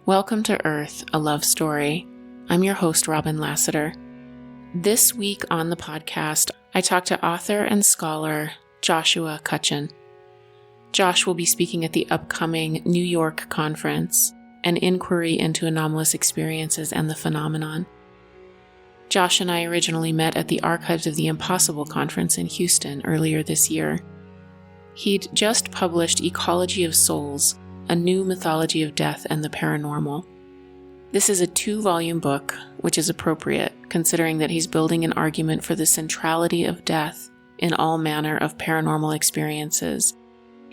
Welcome to Earth, a Love Story. I'm your host, Robin Lassiter. This week on the podcast, I talked to author and scholar Joshua Cutchin. Josh will be speaking at the upcoming New York conference, An Inquiry into Anomalous Experiences and the Phenomenon. Josh and I originally met at the Archives of the Impossible conference in Houston earlier this year. He'd just published Ecology of Souls, a new mythology of death and the paranormal. This is a 2-volume book, which is appropriate, considering that he's building an argument for the centrality of death in all manner of paranormal experiences,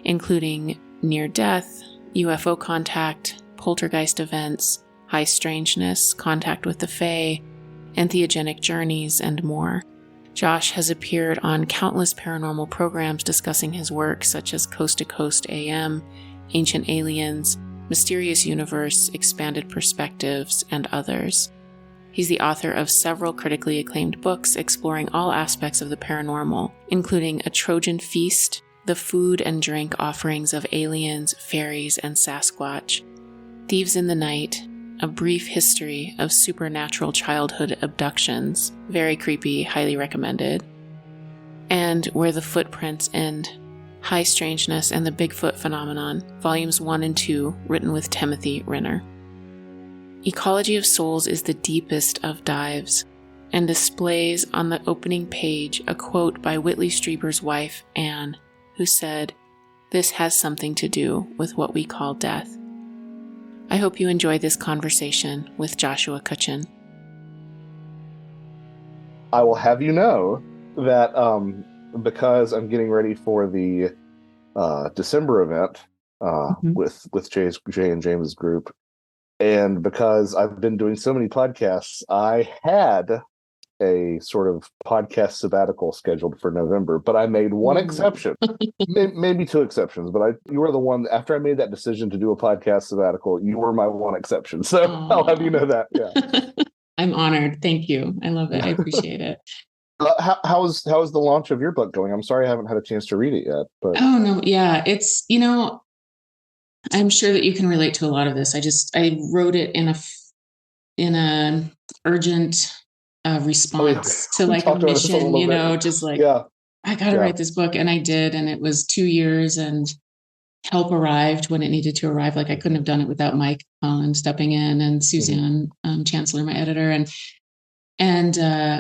including near-death, UFO contact, poltergeist events, high strangeness, contact with the Fae, entheogenic journeys, and more. Josh has appeared on countless paranormal programs discussing his work, such as Coast to Coast AM, Ancient Aliens, Mysterious Universe, Expanded Perspectives, and others. He's the author of several critically acclaimed books exploring all aspects of the paranormal, including A Trojan Feast, the food and drink offerings of aliens, fairies, and Sasquatch, Thieves in the Night, A Brief History of Supernatural Childhood Abductions, very creepy, highly recommended, and Where the Footprints End, High Strangeness and the Bigfoot Phenomenon, Volumes 1 and 2, written with Timothy Renner. Ecology of Souls is the deepest of dives, and displays on the opening page a quote by Whitley Strieber's wife, Anne, who said, "This has something to do with what we call death." I hope you enjoy this conversation with Joshua Cutchin. I will have you know that because I'm getting ready for the December event with Jay and James' group, and because I've been doing so many podcasts, I had a sort of podcast sabbatical scheduled for November, but I made one exception, maybe 2 exceptions, but you were the one, after I made that decision to do a podcast sabbatical, you were my one exception. So I'll have you know that. Yeah. I'm honored. Thank you. I love it. I appreciate it. How's the launch of your book going? I'm sorry I haven't had a chance to read it yet. But oh no, yeah, it's I'm sure that you can relate to a lot of this. I wrote it in a urgent response to like a mission, just like I got to write this book, and I did, and it was 2 years, and help arrived when it needed to arrive. Like I couldn't have done it without Mike Collins stepping in and Suzanne Chancellor, my editor, and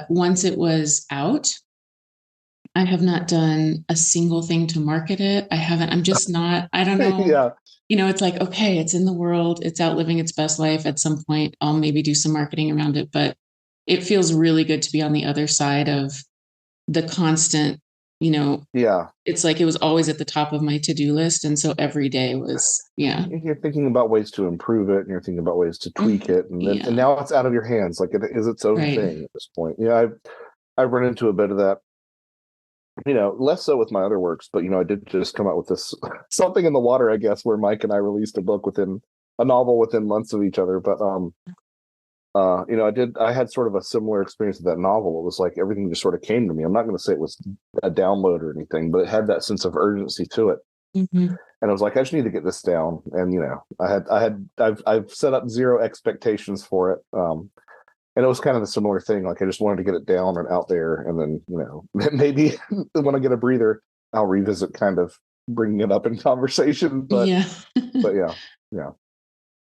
once it was out, I have not done a single thing to market it. I'm just not, I don't know. It's like, okay, it's in the world. It's out living its best life. At some point, I'll maybe do some marketing around it, but it feels really good to be on the other side of the constant, it's like it was always at the top of my to-do list. And so every day was, You're thinking about ways to improve it, and you're thinking about ways to tweak it. And then, and now it's out of your hands. Like it is its own thing at this point. I've run into a bit of that, less so with my other works, but, I did just come out with this something in the water, I guess, where Mike and I released a novel within months of each other. But, I had sort of a similar experience with that novel. It was like everything just sort of came to me. I'm not going to say it was a download or anything, but it had that sense of urgency to it. And I was like, I just need to get this down. And, I've set up 0 expectations for it. And it was kind of a similar thing. Like I just wanted to get it down and out there. And then, maybe when I get a breather, I'll revisit kind of bringing it up in conversation. But yeah.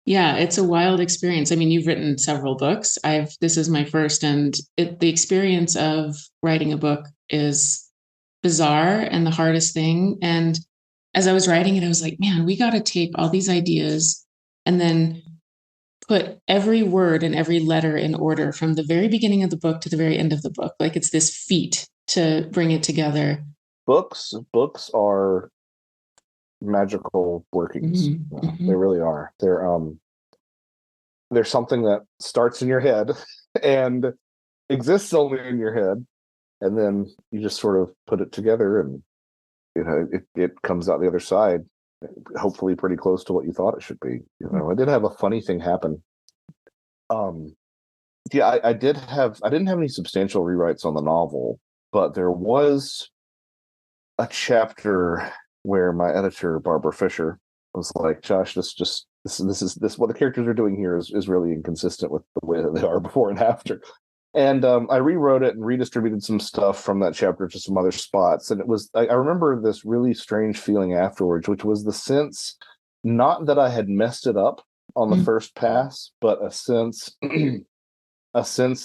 Yeah, it's a wild experience. I mean, you've written several books. This is my first, and the experience of writing a book is bizarre and the hardest thing. And as I was writing it, I was like, man, we got to take all these ideas and then put every word and every letter in order from the very beginning of the book to the very end of the book. Like it's this feat to bring it together. Books are magical workings. They really are. They're something that starts in your head and exists only in your head, and then you just sort of put it together, and it comes out the other side, hopefully pretty close to what you thought it should be. I did have a funny thing happen. I didn't have any substantial rewrites on the novel, but there was a chapter where my editor, Barbara Fisher, was like, Josh, this just this what the characters are doing here is really inconsistent with the way that they are before and after. And I rewrote it and redistributed some stuff from that chapter to some other spots. And it was, I remember this really strange feeling afterwards, which was the sense, not that I had messed it up on the first pass, but a sense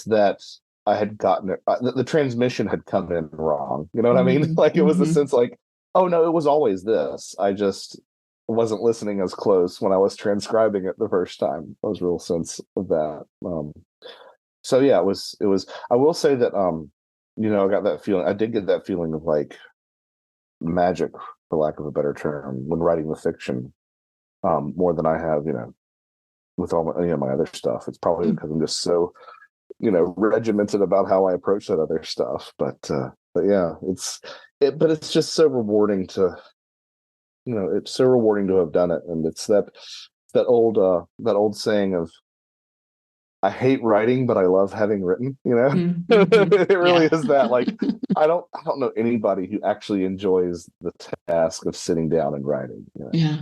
that I had gotten it, the transmission had come in wrong. You know what I mean? Like it was a sense like, oh no, it was always this. I just wasn't listening as close when I was transcribing it the first time. There was a real sense of that. So yeah, it was, I will say that, I got that feeling, I did get that feeling of like magic, for lack of a better term, when writing the fiction, more than I have, with all my, my other stuff. It's probably because I'm just so, regimented about how I approach that other stuff. But yeah, but it's just so rewarding to, it's so rewarding to have done it. And it's that old saying of, I hate writing, but I love having written, It really is that. Like, I don't know anybody who actually enjoys the task of sitting down and writing,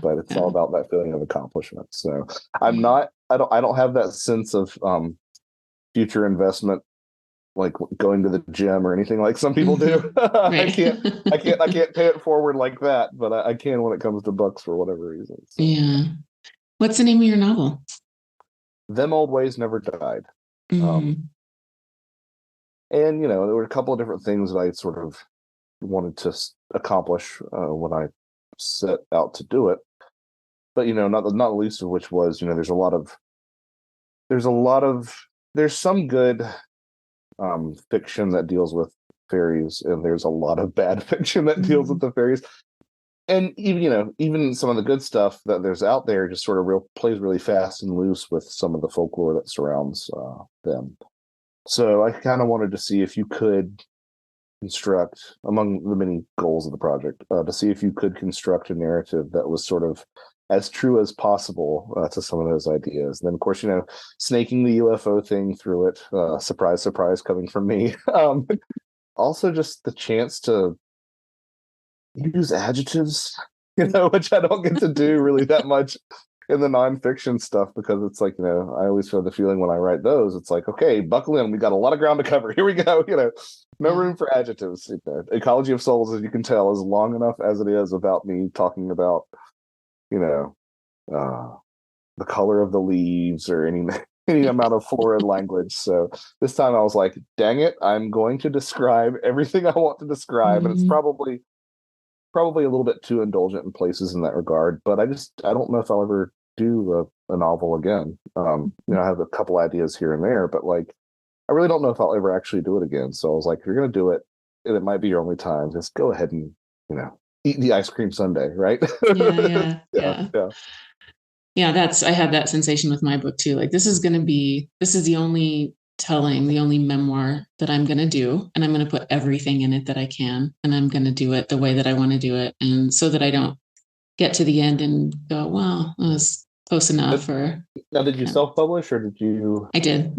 but it's all about that feeling of accomplishment. So I don't have that sense of future investment, like going to the gym or anything like some people do. I can't pay it forward like that, but I can when it comes to books for whatever reason. So. Yeah. What's the name of your novel? Them Old Ways Never Died. And, there were a couple of different things that I sort of wanted to accomplish when I set out to do it. But, not the least of which was, there's some good fiction that deals with fairies, and there's a lot of bad fiction that deals with the fairies. And even some of the good stuff that there's out there just sort of plays really fast and loose with some of the folklore that surrounds them. So I kind of wanted to see if you could construct, among the many goals of the project, to see if you could construct a narrative that was sort of as true as possible to some of those ideas. And then, of course, snaking the UFO thing through it, surprise, surprise, coming from me. Also, just the chance to use adjectives, which I don't get to do really that much in the nonfiction stuff, because it's like, I always feel the feeling when I write those, it's like, okay, buckle in, we got a lot of ground to cover. Here we go, no room for adjectives. Ecology of Souls, as you can tell, is long enough as it is about me talking about, the color of the leaves or any amount of florid language. So this time I was like, dang it, I'm going to describe everything I want to describe. And it's probably a little bit too indulgent in places in that regard, but I don't know if I'll ever do a novel again. I have a couple ideas here and there, but like, I really don't know if I'll ever actually do it again. So I was like, if you're going to do it, and it might be your only time, just go ahead and, eat the ice cream sundae, right? Yeah. I had that sensation with my book too. Like, this is the only telling, the only memoir that I'm going to do, and I'm going to put everything in it that I can, and I'm going to do it the way that I want to do it, and so that I don't get to the end and go, well, it was close enough. Now, did you self-publish, or did you? I did.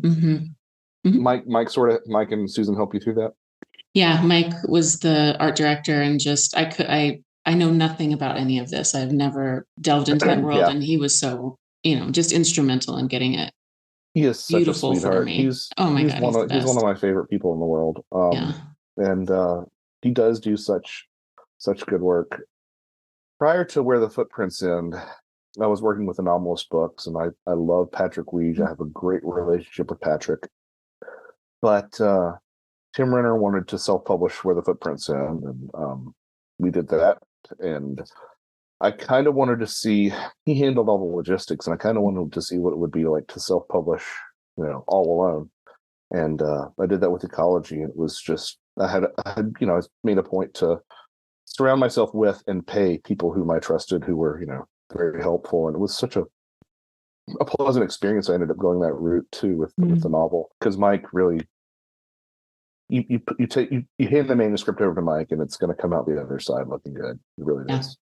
Mike and Susan help you through that? Yeah, Mike was the art director, and just I know nothing about any of this. I've never delved into that world, and he was so just instrumental in getting it. He is such a sweetheart. He's one of my favorite people in the world. And he does do such good work. Prior to Where the Footprints End, I was working with Anomalous Books, and I love Patrick Weege. I have a great relationship with Patrick. But Tim Renner wanted to self-publish Where the Footprints End, and we did that. And I kind of wanted to see, he handled all the logistics, and I kind of wanted to see what it would be like to self-publish, all alone. And I did that with Ecology. It was just, I made a point to surround myself with and pay people whom I trusted, who were, very helpful. And it was such a pleasant experience. I ended up going that route too with the novel, because Mike really, you hand the manuscript over to Mike, and it's going to come out the other side looking good. It really does.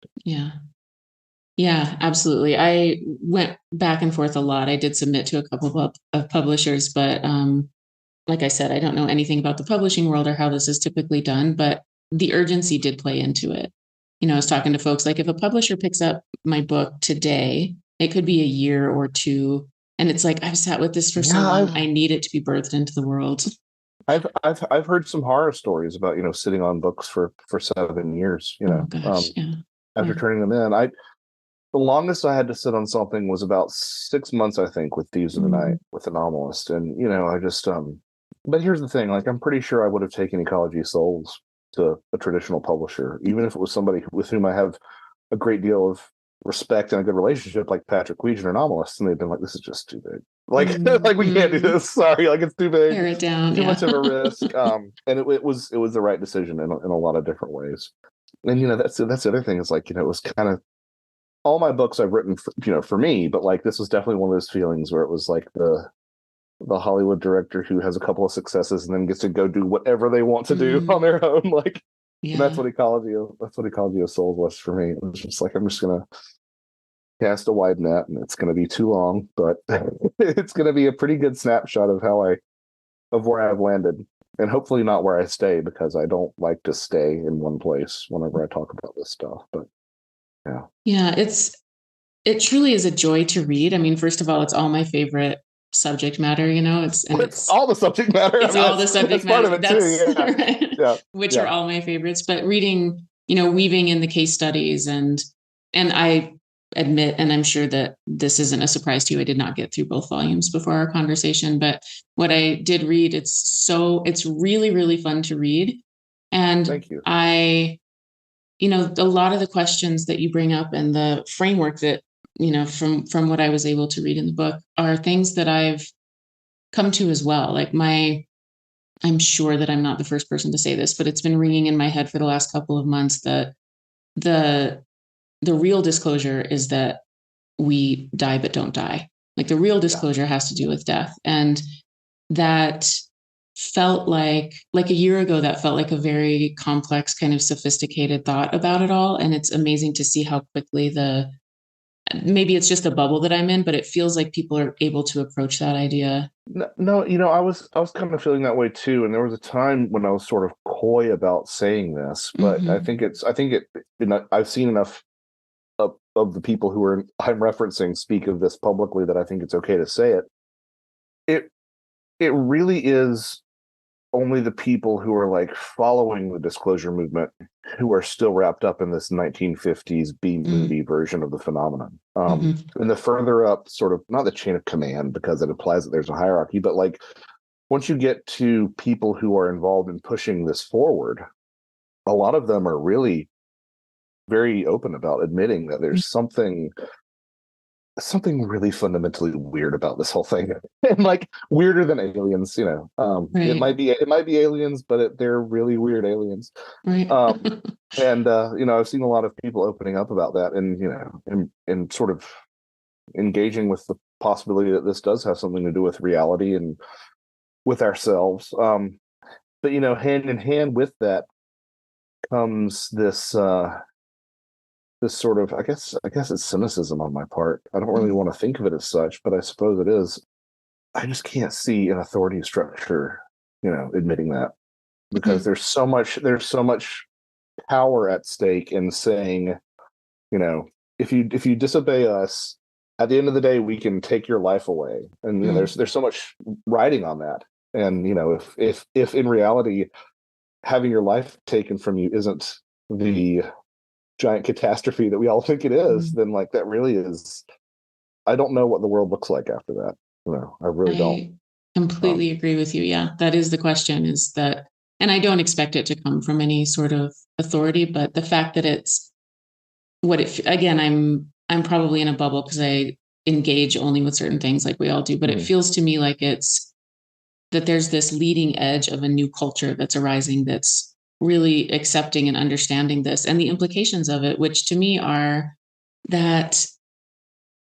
Yeah, absolutely. I went back and forth a lot. I did submit to a couple of publishers, but like I said, I don't know anything about the publishing world or how this is typically done, but the urgency did play into it. I was talking to folks, like, if a publisher picks up my book today, It could be a year or two. And it's like, I've sat with this for so long. I need it to be birthed into the world. I've heard some horror stories about, sitting on books for 7 years, Oh gosh, after turning them in. The longest I had to sit on something was about 6 months, I think, with Thieves of the Night, with Anomalist. And, I just, but here's the thing, like, I'm pretty sure I would have taken Ecology Souls to a traditional publisher, even if it was somebody with whom I have a great deal of respect and a good relationship, like Patrick Weege or Anomalist. And they've been like, this is just too big. Like, like we can't do this. Sorry, like it's too big. Tear it down, too much of a risk. And it was the right decision in a lot of different ways. And that's the other thing is like, it was kind of all my books I've written for me, but like this was definitely one of those feelings where it was like the Hollywood director who has a couple of successes and then gets to go do whatever they want to do on their own. Like, and that's what Ecology of Souls was for me. It was just like, I'm just gonna cast a wide net, and it's gonna be too long, but it's gonna be a pretty good snapshot of where I've landed, and hopefully not where I stay, because I don't like to stay in one place whenever I talk about this stuff. But yeah, it truly is a joy to read. I mean, first of all, it's all my favorite subject matter, it's all the subject matter. It's all the subject matter. That's part of it too. Right. Yeah. Which are all my favorites. But reading, weaving in the case studies, and I admit, and I'm sure that this isn't a surprise to you, I did not get through both volumes before our conversation, but what I did read, it's really, really fun to read. And thank you. a lot of the questions that you bring up and the framework that, from what I was able to read in the book are things that I've come to as well. Like I'm sure that I'm not the first person to say this, but it's been ringing in my head for the last couple of months that the real disclosure is that we die but don't die. Like the real disclosure has to do with death. And that felt like a year ago, that felt like a very complex, kind of sophisticated thought about it all. And it's amazing to see how quickly maybe it's just a bubble that I'm in, but it feels like people are able to approach that idea. No, I was kind of feeling that way too. And there was a time when I was sort of coy about saying this, but I think I've seen enough of the people who I'm referencing speak of this publicly that I think it's okay to say it. It really is only the people who are like following the disclosure movement who are still wrapped up in this 1950s B-movie version of the phenomenon. And the further up, sort of, not the chain of command, because it implies that there's a hierarchy, but like once you get to people who are involved in pushing this forward, a lot of them are really very open about admitting that there's something really fundamentally weird about this whole thing, and like weirder than aliens. Right. It might be aliens, but they're really weird aliens. Right. And I've seen a lot of people opening up about that, and sort of engaging with the possibility that this does have something to do with reality and with ourselves. But hand in hand with that comes this sort of, I guess it's cynicism on my part. I don't really want to think of it as such, but I suppose it is. I just can't see an authority structure, admitting that, because there's so much power at stake in saying, if you disobey us, at the end of the day, we can take your life away. And there's so much riding on that. And if in reality, having your life taken from you isn't the giant catastrophe that we all think it is, then like that really is. I don't know what the world looks like after that. I really don't. Completely agree with you. Yeah, that is the question. Is that, and I don't expect it to come from any sort of authority, but the fact that it's again, I'm probably in a bubble because I engage only with certain things, like we all do. But it feels to me like it's that there's this leading edge of a new culture that's arising, that's really accepting and understanding this and the implications of it, which to me are that,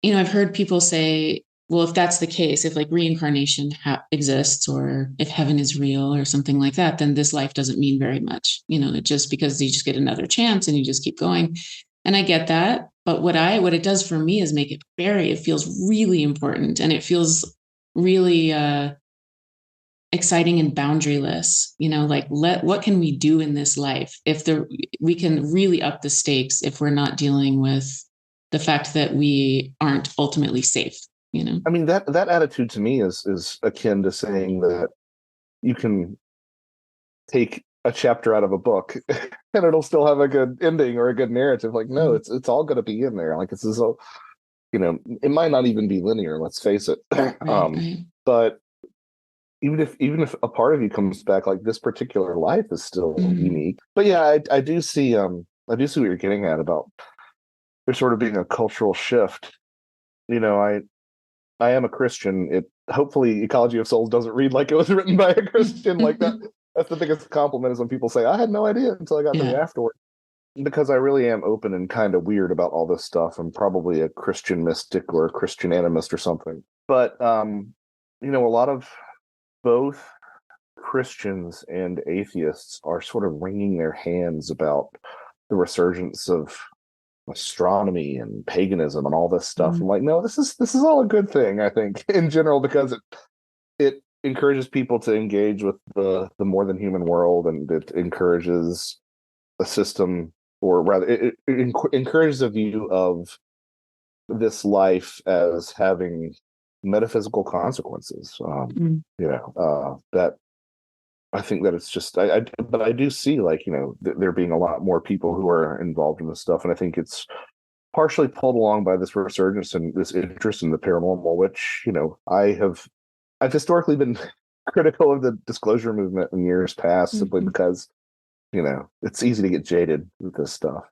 I've heard people say, well, if that's the case, if like reincarnation exists, or if heaven is real or something like that, then this life doesn't mean very much, just because you just get another chance and you just keep going. And I get that. But what it does for me is make it feels really important, and it feels really, exciting and boundaryless, what can we do in this life we can really up the stakes if we're not dealing with the fact that we aren't ultimately safe, you know? I mean, that attitude to me is akin to saying that you can take a chapter out of a book and it'll still have a good ending or a good narrative. Like, no, it's all going to be in there. Like, it's so, it might not even be linear, let's face it. Right. But even if a part of you comes back, like, this particular life is still unique. But yeah, I do see what you're getting at about there sort of being a cultural shift. I am a Christian. It hopefully Ecology of Souls doesn't read like it was written by a Christian. Like that. That's the biggest compliment, is when people say, I had no idea until I got to the afterward. Because I really am open and kind of weird about all this stuff. I'm probably a Christian mystic or a Christian animist or something. But a lot of both Christians and atheists are sort of wringing their hands about the resurgence of astronomy and paganism and all this stuff. I'm like, no, this is all a good thing, I think, in general, because it encourages people to engage with the more than human world, and it encourages a system, or rather it encourages a view of this life as having metaphysical consequences. That I think that it's just but I do see, like, there being a lot more people who are involved in this stuff, and I think it's partially pulled along by this resurgence and this interest in the paranormal, which I've historically been critical of the disclosure movement in years past, simply because it's easy to get jaded with this stuff.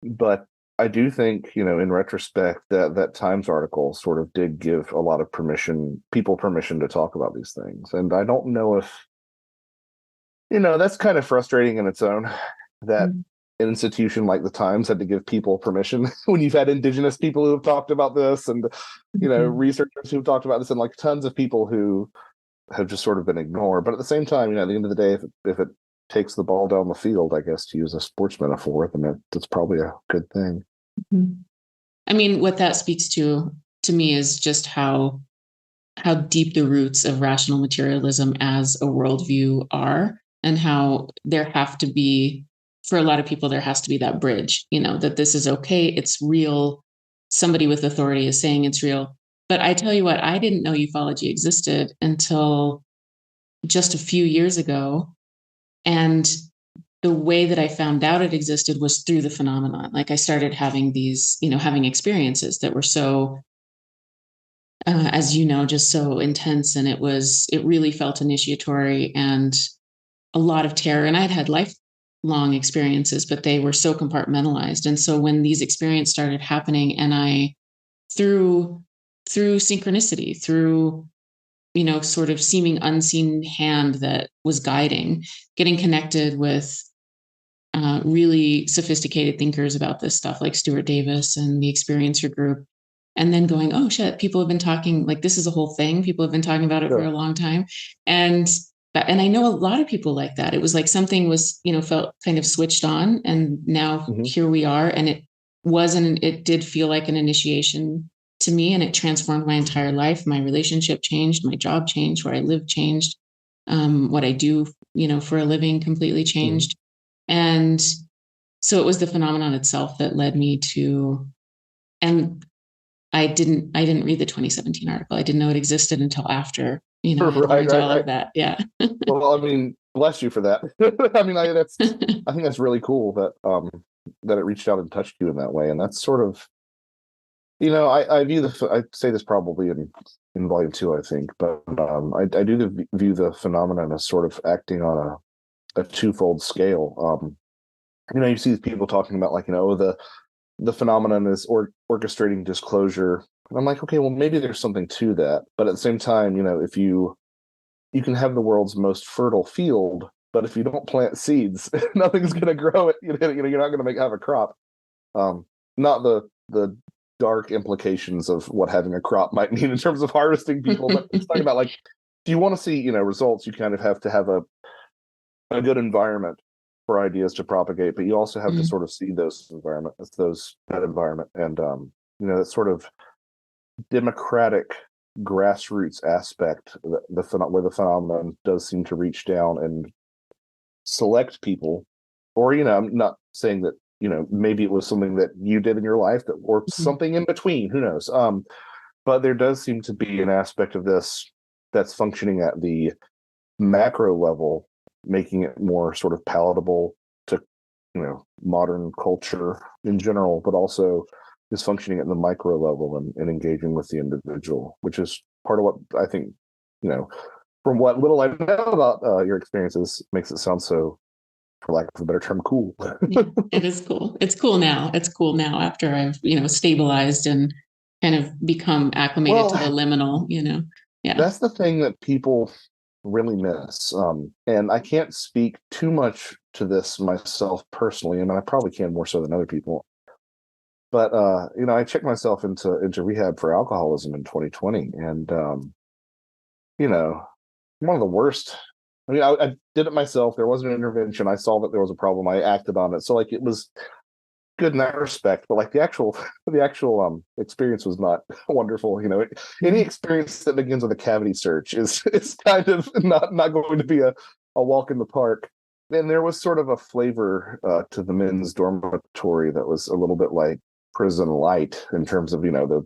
But I do think, in retrospect, that Times article sort of did give a lot of people permission to talk about these things. And I don't know if, that's kind of frustrating in its own, that an institution like the Times had to give people permission when you've had indigenous people who have talked about this, and, researchers who've talked about this, and like tons of people who have just sort of been ignored. But at the same time, at the end of the day, if it takes the ball down the field, I guess, to use a sports metaphor, then that's probably a good thing. I mean, what that speaks to me is just how deep the roots of rational materialism as a worldview are, and how there have to be, for a lot of people, there has to be that bridge, that this is okay, it's real, somebody with authority is saying it's real. But I tell you what, I didn't know ufology existed until just a few years ago. And the way that I found out it existed was through the phenomenon. Like, I started having these, having experiences that were so, as just so intense. And it really felt initiatory and a lot of terror. And I'd had lifelong experiences, but they were so compartmentalized. And so when these experiences started happening, and I, through synchronicity, through sort of seeming unseen hand that was guiding, getting connected with really sophisticated thinkers about this stuff, like Stuart Davis and the Experiencer Group, and then going, oh shit, people have been talking, like, this is a whole thing. People have been talking about it for a long time. And I know a lot of people like that. It was like something was, felt kind of switched on, and now here we are. And it did feel like an initiation to me, and it transformed my entire life. My relationship changed, my job changed, where I live changed, what I do, for a living completely changed. And so it was the phenomenon itself that led me to, and I didn't read the 2017 article. I didn't know it existed until after, I learned all of that. Yeah. Well, I mean, bless you for that. I mean, I think that's really cool that it reached out and touched you in that way. And that's sort of, I say this probably in volume 2, I think, but I do view the phenomenon as sort of acting on a twofold scale. You see these people talking about, like, the phenomenon is orchestrating disclosure. And I'm like, okay, well, maybe there's something to that. But at the same time, if you can have the world's most fertile field, but if you don't plant seeds, nothing's going to grow it. You're not going to have a crop. Not the dark implications of what having a crop might mean in terms of harvesting people, but it's talking about, like, if you want to see, results, you kind of have to have a good environment for ideas to propagate, but you also have to sort of see that environment, and that sort of democratic grassroots aspect, where the phenomenon does seem to reach down and select people, or I'm not saying that maybe it was something that you did in your life or something in between, who knows. But there does seem to be an aspect of this that's functioning at the macro level, making it more sort of palatable to modern culture in general, but also is functioning at the micro level and engaging with the individual, which is part of what I think, from what little I know about your experiences, makes it sound so, for lack of a better term, cool. Yeah, it is cool. It's cool now. It's cool now after I've, stabilized and kind of become acclimated to the liminal, Yeah. That's the thing that people really miss. And I can't speak too much to this myself personally, and I probably can more so than other people. But I checked myself into rehab for alcoholism in 2020, and one of the worst. I mean, I did it myself. There wasn't an intervention. I saw that there was a problem. I acted on it. So like it was good in that respect, but like the actual experience was not wonderful. Any experience that begins with a cavity search is kind of not going to be a walk in the park. And there was sort of a flavor to the men's dormitory that was a little bit like prison light in terms of the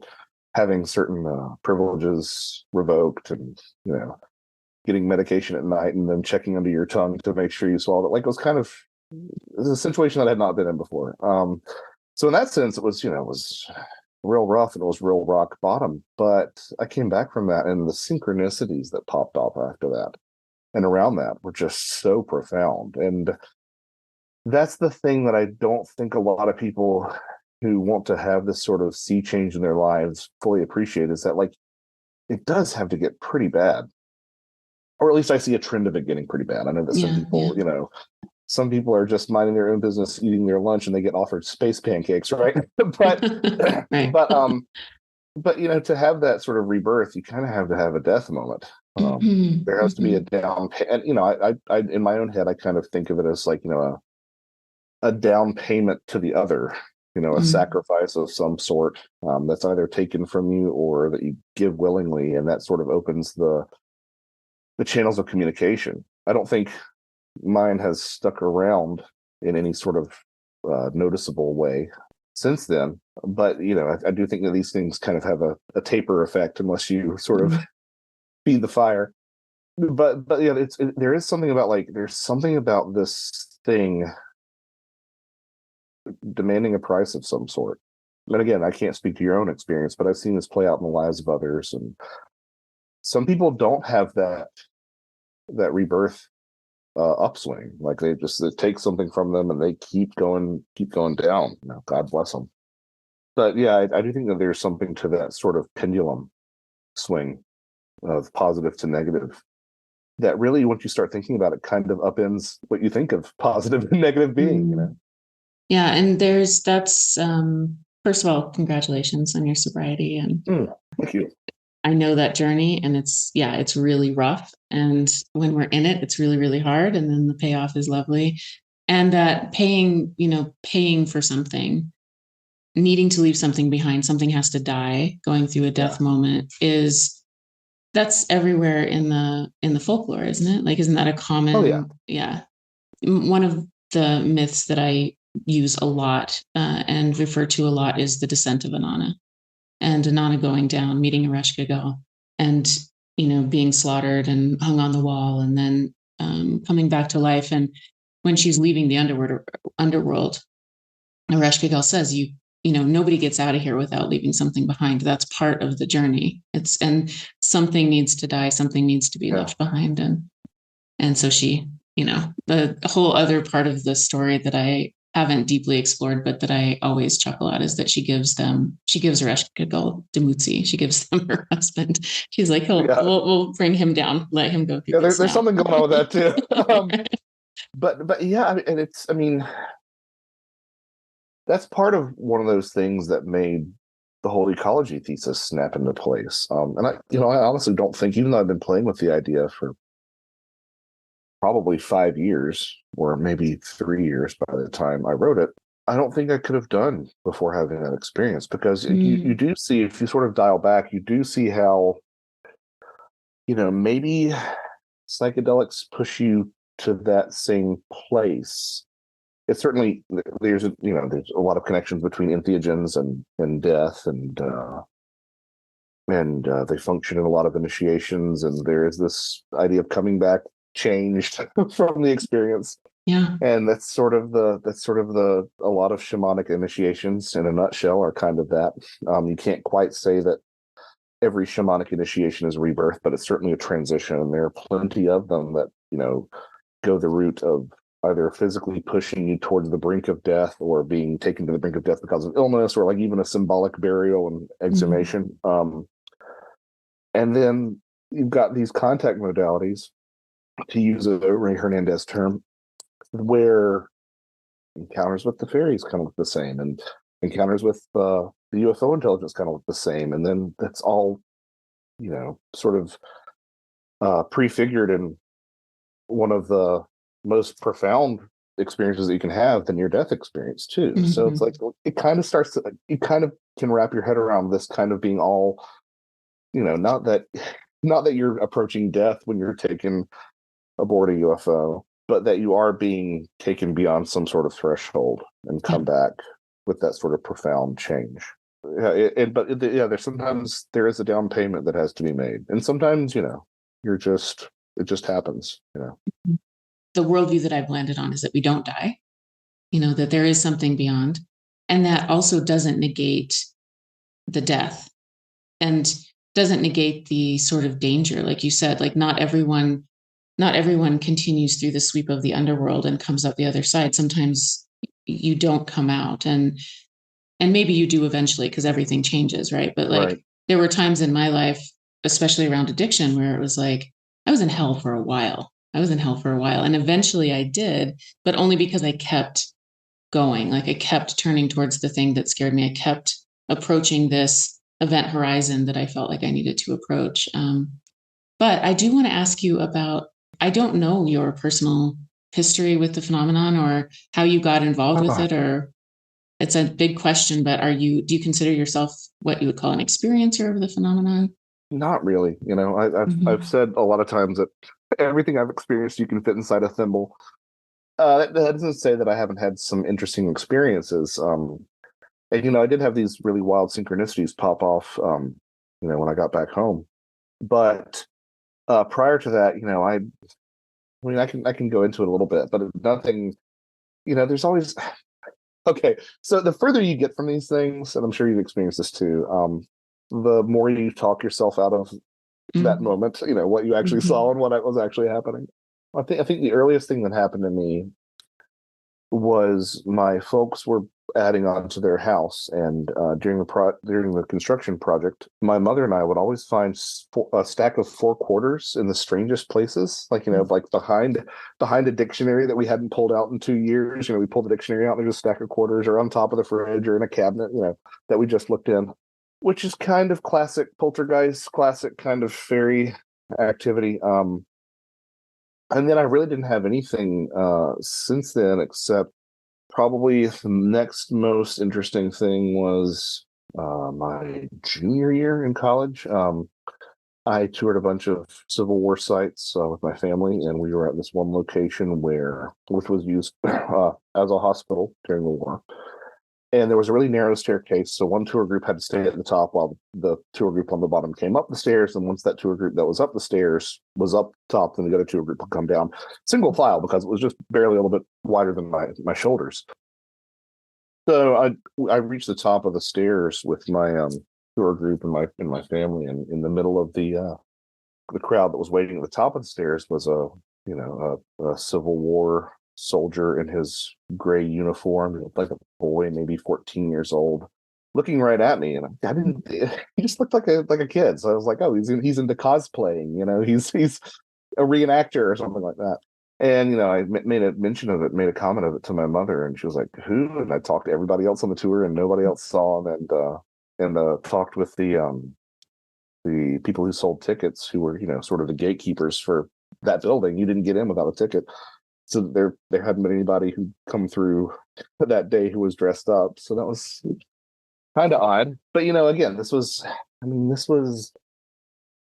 having certain privileges revoked, and getting medication at night and then checking under your tongue to make sure you swallowed it. Like it was a situation that I had not been in before. So in that sense, it was real rough and it was real rock bottom. But I came back from that, and the synchronicities that popped off after that and around that were just so profound. And that's the thing that I don't think a lot of people who want to have this sort of sea change in their lives fully appreciate, is that like it does have to get pretty bad. Or at least I see a trend of it getting pretty bad. I know that some people, some people are just minding their own business, eating their lunch, and they get offered space pancakes, right? but right. but to have that sort of rebirth, you kind of have to have a death moment. There has to be a down, and I in my own head, I kind of think of it as like a down payment to the other, a sacrifice of some sort that's either taken from you or that you give willingly, and that sort of opens the channels of communication. I don't think mine has stuck around in any sort of noticeable way since then. But I do think that these things kind of have a taper effect unless you sort of feed the fire. But yeah, there is something about there's something about this thing demanding a price of some sort. And again, I can't speak to your own experience, but I've seen this play out in the lives of others, and some people don't have that rebirth upswing. Like it takes something from them and they keep going down. God bless them. But yeah, I do think that there's something to that sort of pendulum swing of positive to negative that really, once you start thinking about it, kind of upends what you think of positive and negative being. Yeah, and that's first of all, congratulations on your sobriety, and thank you. I know that journey, and it's really rough, and when we're in it, it's really, really hard, and then the payoff is lovely. And that paying for something, needing to leave something behind, something has to die, going through a death moment, that's everywhere in the folklore, isn't it? Like, isn't that a common? One of the myths that I use a lot and refer to a lot is the descent of Inanna, and Inanna going down, meeting Ereshkigal, and being slaughtered and hung on the wall, and then coming back to life. And when she's leaving the underworld, Ereshkigal says, nobody gets out of here without leaving something behind. That's part of the journey. And something needs to die, something needs to be left behind. And so she, the whole other part of the story that I haven't deeply explored, but that I always chuckle at, is that she gives Ereshkigal Demutsi. She gives them her husband. She's like, we'll bring him down, let him go through. There's something going on with that too. But yeah, and that's part of one of those things that made the whole ecology thesis snap into place. And I honestly don't think, even though I've been playing with the idea for probably 5 years or maybe 3 years by the time I wrote it, I don't think I could have done before having that experience, because you do see, if you sort of dial back, you do see how, maybe psychedelics push you to that same place, it's certainly, there's there's a lot of connections between entheogens and death, and they function in a lot of initiations, and there is this idea of coming back changed from the experience. Yeah. And that's sort of the a lot of shamanic initiations in a nutshell are kind of that. You can't quite say that every shamanic initiation is rebirth, but it's certainly a transition, and there are plenty of them that go the route of either physically pushing you towards the brink of death, or being taken to the brink of death because of illness, or like even a symbolic burial and exhumation. And then you've got these contact modalities, to use a Ray Hernandez term, where encounters with the fairies kind of look the same, and encounters with the UFO intelligence kind of look the same, and then that's all sort of prefigured in one of the most profound experiences that you can have, the near-death experience too. So it's like it kind of starts to, you kind of can wrap your head around this kind of being all, not that you're approaching death when you're taken aboard a UFO, but that you are being taken beyond some sort of threshold and come back with that sort of profound change. There's sometimes there is a down payment that has to be made, and sometimes it just happens. The worldview that I've landed on is that we don't die, that there is something beyond, and that also doesn't negate the death and doesn't negate the sort of danger, like you said. Like not everyone continues through the sweep of the underworld and comes out the other side. Sometimes you don't come out, and maybe you do eventually, because everything changes, right? But there were times in my life, especially around addiction, where it was like I was in hell for a while. And eventually I did, but only because I kept going. Like I kept turning towards the thing that scared me. I kept approaching this event horizon that I felt like I needed to approach. But I do want to ask you about, I don't know your personal history with the phenomenon or how you got involved with it, or it's a big question, but do you consider yourself what you would call an experiencer of the phenomenon? Not really. I've said a lot of times that everything I've experienced you can fit inside a thimble. That doesn't say that I haven't had some interesting experiences. And I did have these really wild synchronicities pop off when I got back home. But prior to that, I can go into it a little bit, but nothing, there's always okay. So the further you get from these things, and I'm sure you've experienced this too, the more you talk yourself out of that moment, what you actually saw and what was actually happening. I think the earliest thing that happened to me was my folks were adding on to their house, and during the construction project, my mother and I would always find a stack of 4 quarters in the strangest places, like like behind a dictionary that we hadn't pulled out in 2 years. We pulled the dictionary out and there's a stack of quarters, or on top of the fridge, or in a cabinet, that we just looked in, which is kind of classic poltergeist, classic kind of fairy activity. And then I really didn't have anything since then, except probably the next most interesting thing was my junior year in college. I toured a bunch of Civil War sites with my family, and we were at this one location which was used as a hospital during the war. And there was a really narrow staircase, so one tour group had to stay at the top while the tour group on the bottom came up the stairs. And once that tour group that was up the stairs was up top, then the other tour group would come down single file, because it was just barely a little bit wider than my shoulders. So I reached the top of the stairs with my tour group and my family, and in the middle of the crowd that was waiting at the top of the stairs was a Civil War soldier in his gray uniform. He looked like a boy, maybe 14 years old, looking right at me, and I didn't. He just looked like a kid. So I was like, oh, he's into cosplaying. He's a reenactor or something like that. And I made a mention of it, made a comment of it to my mother, and she was like, "Who?" And I talked to everybody else on the tour, and nobody else saw him. And talked with the people who sold tickets, who were sort of the gatekeepers for that building. You didn't get in without a ticket. So there hadn't been anybody who'd come through that day who was dressed up. So that was kind of odd. But again, this was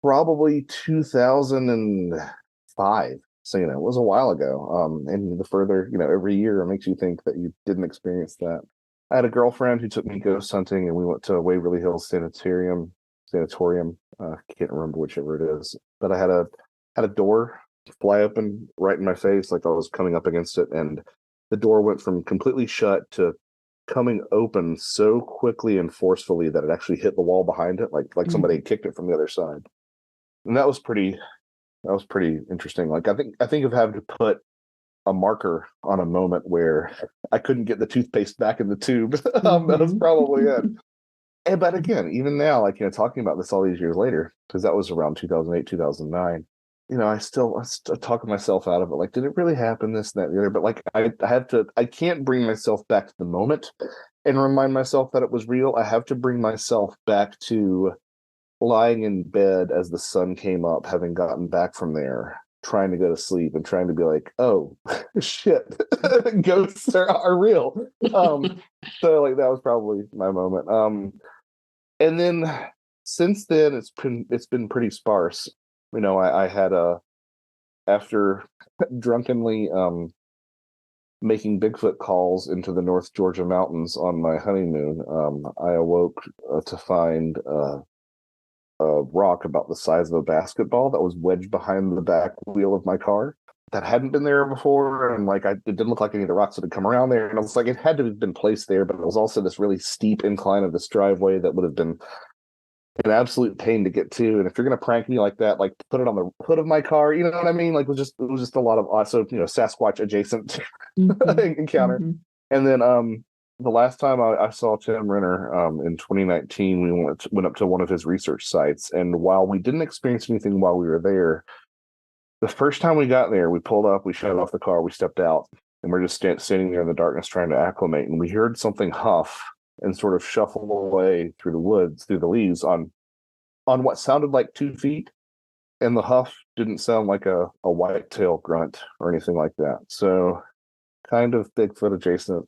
probably 2005. So, it was a while ago. And the further, every year it makes you think that you didn't experience that. I had a girlfriend who took me ghost hunting, and we went to Waverly Hills Sanatorium. Can't remember whichever it is, but I had a door fly open right in my face, like I was coming up against it, and the door went from completely shut to coming open so quickly and forcefully that it actually hit the wall behind it, like somebody had kicked it from the other side. And that was pretty interesting. Like I think of having to put a marker on a moment where I couldn't get the toothpaste back in the tube. That was probably it. But again, even now, like, talking about this all these years later, because that was around 2008, 2009, I still talk myself out of it. Like, did it really happen? This, that, the other. But like, I can't bring myself back to the moment and remind myself that it was real. I have to bring myself back to lying in bed as the sun came up, having gotten back from there, trying to go to sleep and trying to be like, oh shit, ghosts are real. So like that was probably my moment. And then since then it's been pretty sparse. I had after drunkenly making Bigfoot calls into the North Georgia mountains on my honeymoon, I awoke to find a rock about the size of a basketball that was wedged behind the back wheel of my car that hadn't been there before. And like, it didn't look like any of the rocks that had come around there. And I was like, it had to have been placed there, but it was also this really steep incline of this driveway that would have been an absolute pain to get to. And if you're going to prank me like that, like put it on the hood of my car, you know what I mean? Like it was just a lot of also, Sasquatch adjacent encounter. And then, the last time I saw Tim Renner in 2019, we went up to one of his research sites. And while we didn't experience anything while we were there, the first time we got there, we pulled up, we shut off the car, we stepped out, and we're just standing there in the darkness trying to acclimate. And we heard something huff and sort of shuffle away through the woods, through the leaves on what sounded like 2 feet. And the huff didn't sound like a whitetail grunt or anything like that. So kind of Bigfoot adjacent.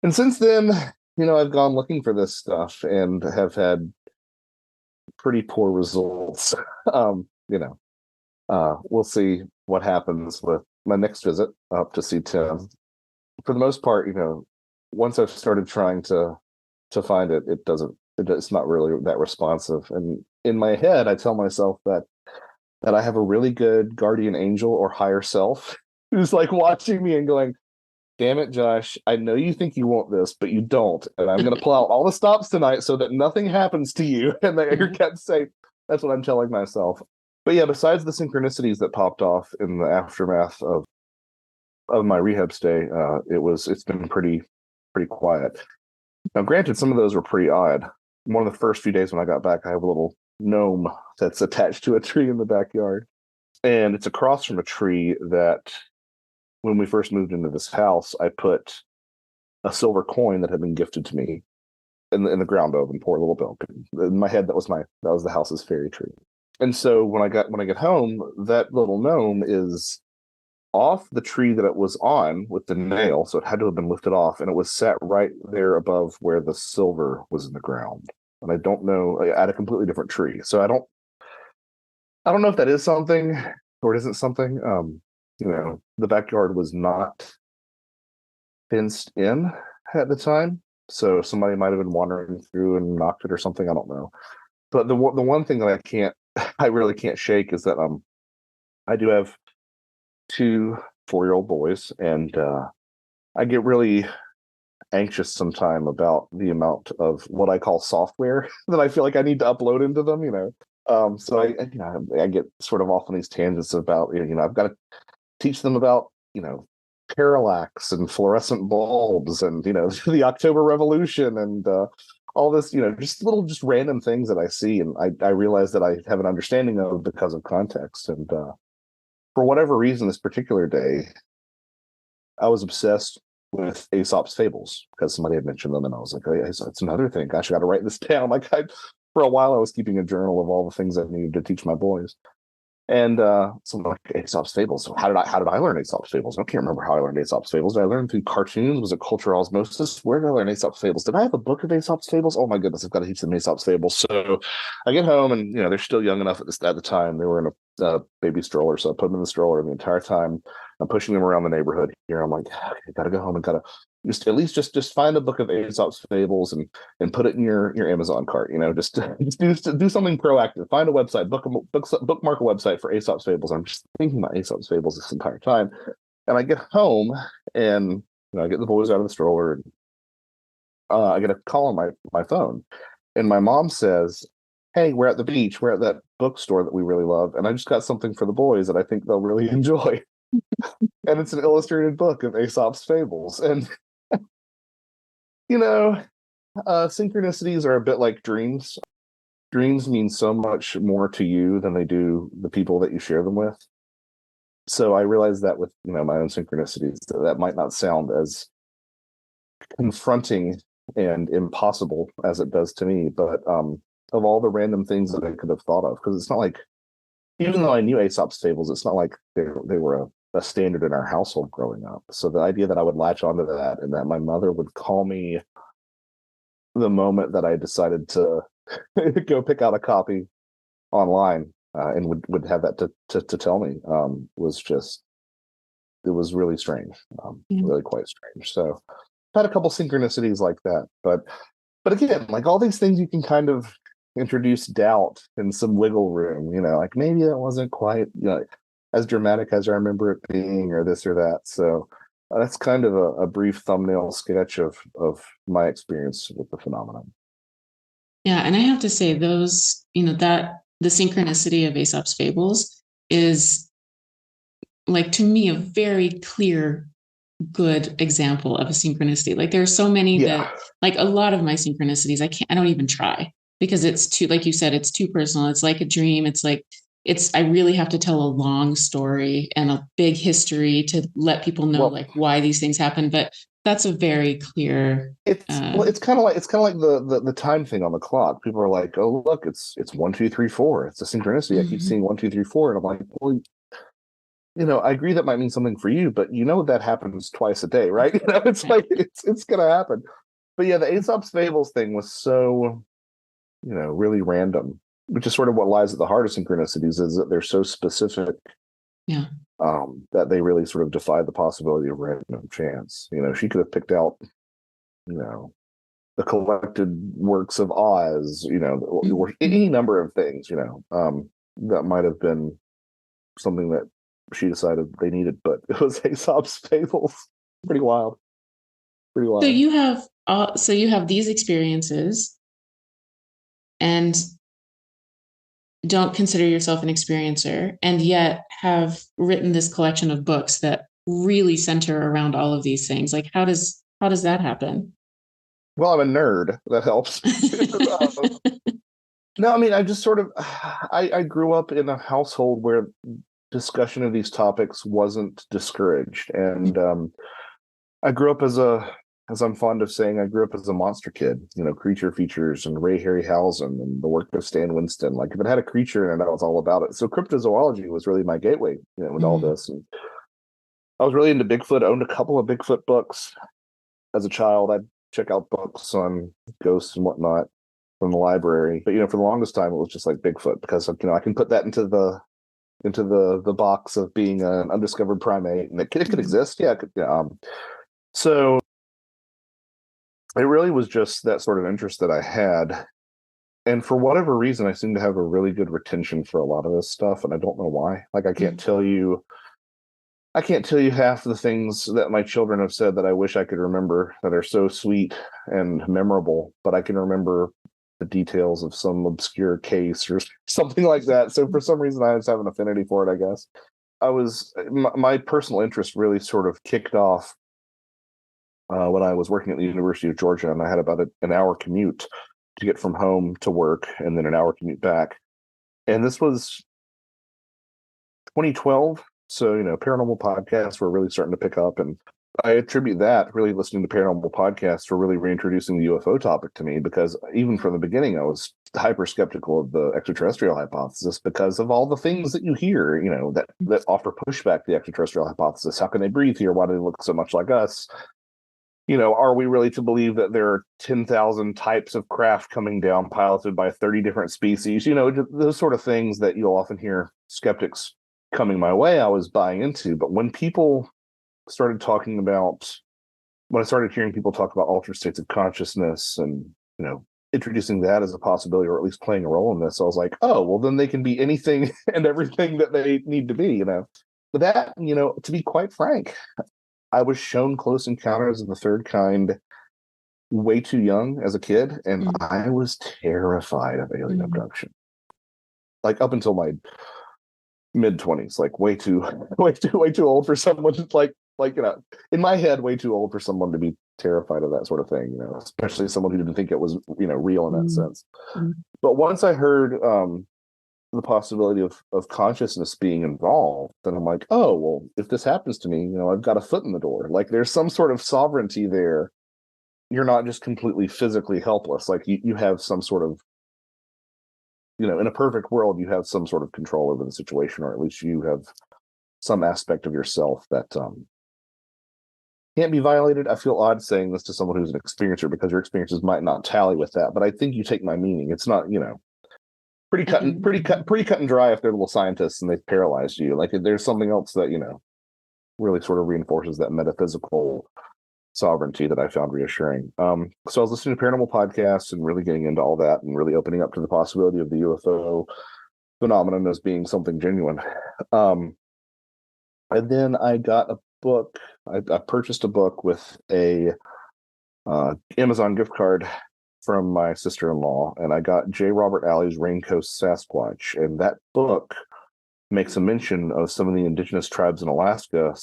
And since then, I've gone looking for this stuff and have had pretty poor results. We'll see what happens with my next visit up to see Tim. For the most part, once I've started trying to find it, it's not really that responsive. And in my head, I tell myself that I have a really good guardian angel or higher self who's like watching me and going, damn it, Josh, I know you think you want this, but you don't. And I'm going to pull out all the stops tonight so that nothing happens to you and that you're kept safe. That's what I'm telling myself. But yeah, besides the synchronicities that popped off in the aftermath of my rehab stay, it's been pretty quiet. Now, granted, some of those were pretty odd. One of the first few days when I got back, I have a little gnome that's attached to a tree in the backyard. And it's across from a tree that when we first moved into this house, I put a silver coin that had been gifted to me in the ground oven, poor little Bill. In my head, that was the house's fairy tree. And so when I get home, that little gnome is off the tree that it was on with the nail, so it had to have been lifted off, and it was set right there above where the silver was in the ground. And I don't know, at a completely different tree. So I don't know if that is something or it isn't something. The backyard was not fenced in at the time, so somebody might have been wandering through and knocked it or something. I don't know. But the one thing that I really can't shake is that I do have 2 4-year-old boys, and I get really anxious sometime about the amount of what I call software that I feel like I need to upload into them. So I get sort of off on these tangents about I've got to teach them about parallax and fluorescent bulbs and the October Revolution and all this just random things that I see, and I realize that I have an understanding of because of context. And for whatever reason, this particular day, I was obsessed with Aesop's fables because somebody had mentioned them, and I was like, oh, yeah, it's another thing. Gosh, I got to write this down. For a while, I was keeping a journal of all the things I needed to teach my boys. And something like Aesop's fables. So how did I learn Aesop's fables? I can't remember how I learned Aesop's fables. Did I learn through cartoons? Was it cultural osmosis? Where did I learn Aesop's fables? Did I have a book of Aesop's fables? Oh my goodness, I've got to teach them Aesop's fables. So I get home, and they're still young enough at the time. They were in a baby stroller, so I put them in the stroller. The entire time I'm pushing them around the neighborhood here, I'm like, okay, I gotta go home and gotta just at least just find a book of Aesop's fables and put it in your Amazon cart. Just do something proactive. Find a website, bookmark a website for Aesop's fables. I'm just thinking about Aesop's fables this entire time, and I get home and I get the boys out of the stroller, and I get a call on my phone, and my mom says, "Hey, we're at the beach. We're at that bookstore that we really love, and I just got something for the boys that I think they'll really enjoy." And it's an illustrated book of Aesop's fables. And synchronicities are a bit like dreams. Dreams mean so much more to you than they do the people that you share them with. So I realized that with my own synchronicities, that might not sound as confronting and impossible as it does to me, but of all the random things that I could have thought of, because it's not like, even though I knew Aesop's fables, it's not like they were a standard in our household growing up. So the idea that I would latch onto that, and that my mother would call me the moment that I decided to go pick out a copy online, and would have that to tell me, it was really strange, really quite strange. So I've had a couple synchronicities like that, but again, like all these things, you can kind of introduce doubt and some wiggle room, like maybe that wasn't quite as dramatic as I remember it being, or this or that. So that's kind of a brief thumbnail sketch of my experience with the phenomenon. Yeah, and I have to say those, that the synchronicity of Aesop's fables is, like, to me, a very clear, good example of a synchronicity. Like, there are so many that, like, a lot of my synchronicities, I don't even try, because it's too, like you said, it's too personal. It's like a dream. It's like, I really have to tell a long story and a big history to let people know why these things happen. But that's a very clear. It's kind of like the time thing on the clock. People are like, "Oh, look, it's 1, 2, 3, 4. It's a synchronicity." I keep seeing 1, 2, 3, 4, and I'm like, well, I agree that might mean something for you, but that happens twice a day, right? It's like it's gonna happen. But yeah, the Aesop's fables thing was so, really random, which is sort of what lies at the heart of synchronicities, is that they're so specific. Yeah. That they really sort of defy the possibility of random chance. She could have picked out, the collected works of Oz, or any number of things, that might have been something that she decided they needed, but it was Aesop's fables. Pretty wild. So you have these experiences, and don't consider yourself an experiencer, and yet have written this collection of books that really center around all of these things. Like, how does that happen? Well, I'm a nerd. That helps. No, I mean, I just sort of, I grew up in a household where discussion of these topics wasn't discouraged. And I grew up as I'm fond of saying, I grew up as a monster kid, creature features and Ray Harryhausen and the work of Stan Winston. Like, if it had a creature in it, I was all about it. So cryptozoology was really my gateway, with all this. And I was really into Bigfoot. I owned a couple of Bigfoot books as a child. I'd check out books on ghosts and whatnot from the library. But, for the longest time, it was just like Bigfoot, because, I can put that into the box of being an undiscovered primate, and it could exist. Yeah. So it really was just that sort of interest that I had. And for whatever reason, I seem to have a really good retention for a lot of this stuff. And I don't know why. Like, I can't tell you half the things that my children have said that I wish I could remember, that are so sweet and memorable, but I can remember the details of some obscure case or something like that. So for some reason, I just have an affinity for it, I guess. My personal interest really sort of kicked off when I was working at the University of Georgia, and I had about an hour commute to get from home to work, and then an hour commute back. And this was 2012. So, paranormal podcasts were really starting to pick up. And I attribute that, really listening to paranormal podcasts, for really reintroducing the UFO topic to me, because even from the beginning, I was hyper skeptical of the extraterrestrial hypothesis because of all the things that you hear, that offer pushback to the extraterrestrial hypothesis. How can they breathe here? Why do they look so much like us? are we really to believe that there are 10,000 types of craft coming down piloted by 30 different species? Those sort of things that you'll often hear skeptics coming my way, I was buying into. But when I started hearing people talk about altered states of consciousness and, introducing that as a possibility, or at least playing a role in this, I was like, oh, well, then they can be anything and everything that they need to be, But that, to be quite frank, I was shown Close Encounters of the Third Kind way too young as a kid, and I was terrified of alien abduction. Like up until my mid-20s, like way too old for someone in my head, way too old for someone to be terrified of that sort of thing, especially someone who didn't think it was, real in that sense. But once I heard the possibility of consciousness being involved, then I'm like, oh, well, if this happens to me, I've got a foot in the door. Like there's some sort of sovereignty there. You're not just completely physically helpless. Like you have some sort of, in a perfect world, you have some sort of control over the situation, or at least you have some aspect of yourself that can't be violated. I feel odd saying this to someone who's an experiencer because your experiences might not tally with that, but I think you take my meaning. It's not, pretty cut and dry if they're little scientists and they've paralyzed you. Like there's something else that, really sort of reinforces that metaphysical sovereignty that I found reassuring. So I was listening to paranormal podcasts and really getting into all that and really opening up to the possibility of the UFO phenomenon as being something genuine. And then I got a book. I purchased a book with a Amazon gift card from my sister-in-law, and I got J. Robert Alley's Raincoast Sasquatch, and that book makes a mention of some of the indigenous tribes in Alaska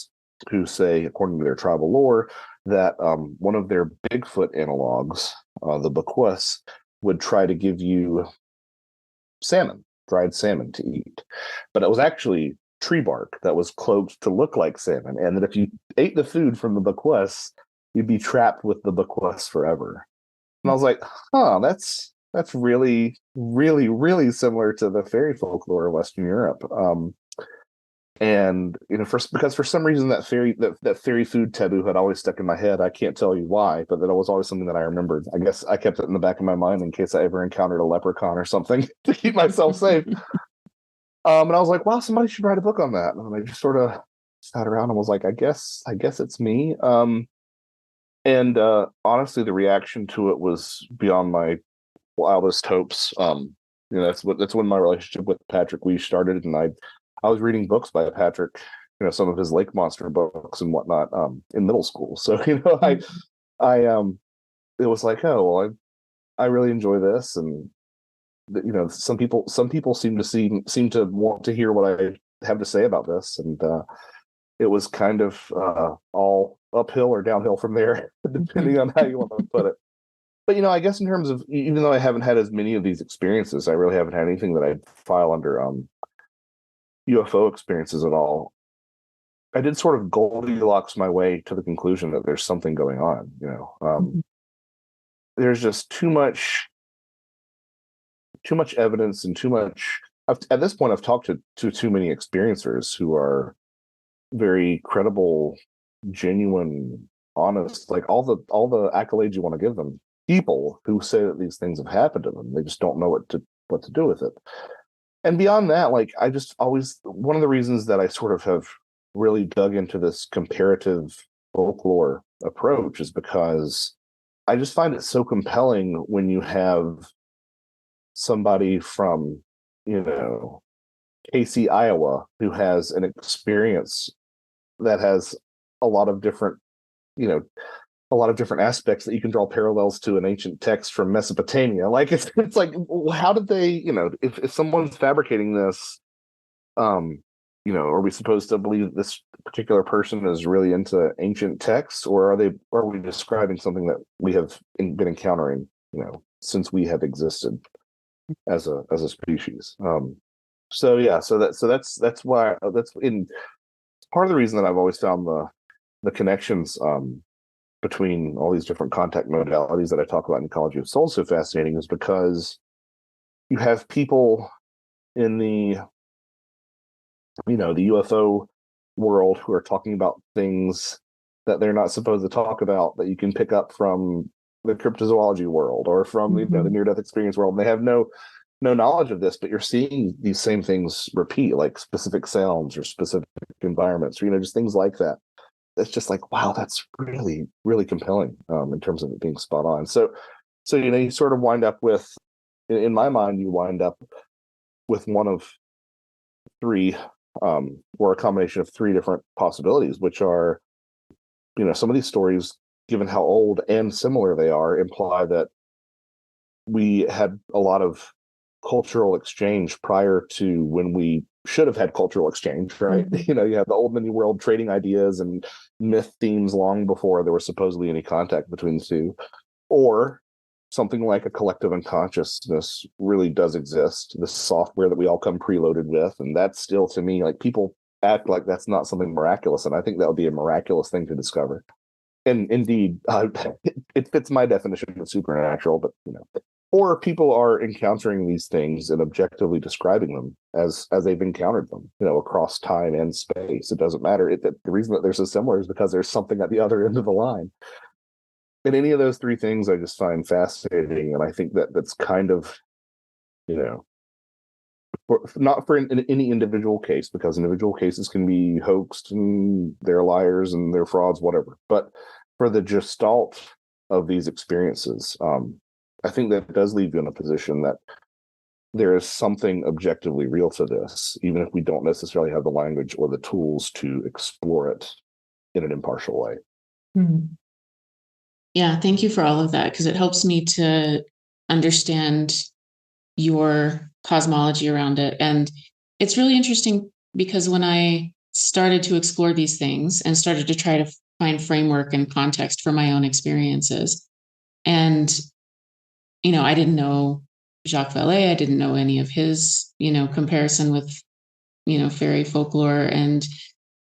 who say, according to their tribal lore, that one of their Bigfoot analogs, the Bequas, would try to give you dried salmon to eat, but it was actually tree bark that was cloaked to look like salmon, and that if you ate the food from the Bequas, you'd be trapped with the Bequas forever. And I was like, that's really, really, really similar to the fairy folklore of Western Europe. And because for some reason that fairy food taboo had always stuck in my head. I can't tell you why, but that was always something that I remembered. I guess I kept it in the back of my mind in case I ever encountered a leprechaun or something to keep myself safe. And I was like, wow, somebody should write a book on that. And I just sort of sat around and was like, I guess it's me. And honestly, the reaction to it was beyond my wildest hopes. That's when my relationship with Patrick Weiss started, and I was reading books by Patrick, some of his lake monster books and whatnot, in middle school. So I it was like, oh well, I really enjoy this, and some people seem to want to hear what I have to say about this, and it was kind of all uphill or downhill from there, depending on how you want to put it. But I guess in terms of, even though I haven't had as many of these experiences, I really haven't had anything that I'd file under UFO experiences at all. I did sort of Goldilocks my way to the conclusion that there's something going on. There's just too much evidence and too much. At this point, I've talked to too many experiencers who are very credible, genuine, honest, like all the accolades you want to give them. People who say that these things have happened to them, they just don't know what to do with it. And beyond that, like I just always, one of the reasons that I sort of have really dug into this comparative folklore approach is because I just find it so compelling when you have somebody from, KC, Iowa, who has an experience that has a lot of different aspects that you can draw parallels to an ancient text from Mesopotamia. Like it's like, how did they, if someone's fabricating this, are we supposed to believe this particular person is really into ancient texts, or are we describing something that we have been encountering, since we have existed as a species? So that's why that's part of the reason that I've always found the connections between all these different contact modalities that I talk about in Ecology of Souls so fascinating, is because you have people in the UFO world who are talking about things that they're not supposed to talk about, that you can pick up from the cryptozoology world or from the near-death experience world. And they have no knowledge of this, but you're seeing these same things repeat, like specific sounds or specific environments, or just things like that. It's just like, wow, that's really, really compelling in terms of it being spot on. So you sort of wind up with, in my mind, you wind up with one of three, or a combination of three different possibilities, which are, some of these stories, given how old and similar they are, imply that we had a lot of cultural exchange prior to when we should have had cultural exchange, right? You have the old mini world trading ideas and myth themes long before there was supposedly any contact between the two. Or something like a collective unconsciousness really does exist, this software that we all come preloaded with. And that's still, to me, like, people act like that's not something miraculous, and I think that would be a miraculous thing to discover. And indeed, it fits my definition of supernatural. But or people are encountering these things and objectively describing them as they've encountered them, across time and space. It doesn't matter. The reason that they're so similar is because there's something at the other end of the line. And any of those three things I just find fascinating, and I think that's kind of, not for any individual case, because individual cases can be hoaxed and they're liars and they're frauds, whatever. But for the gestalt of these experiences, I think that does leave you in a position that there is something objectively real to this, even if we don't necessarily have the language or the tools to explore it in an impartial way. Yeah, thank you for all of that, because it helps me to understand your cosmology around it. And it's really interesting because when I started to explore these things and started to try to find framework and context for my own experiences, and I didn't know Jacques Vallée, I didn't know any of his comparison with fairy folklore and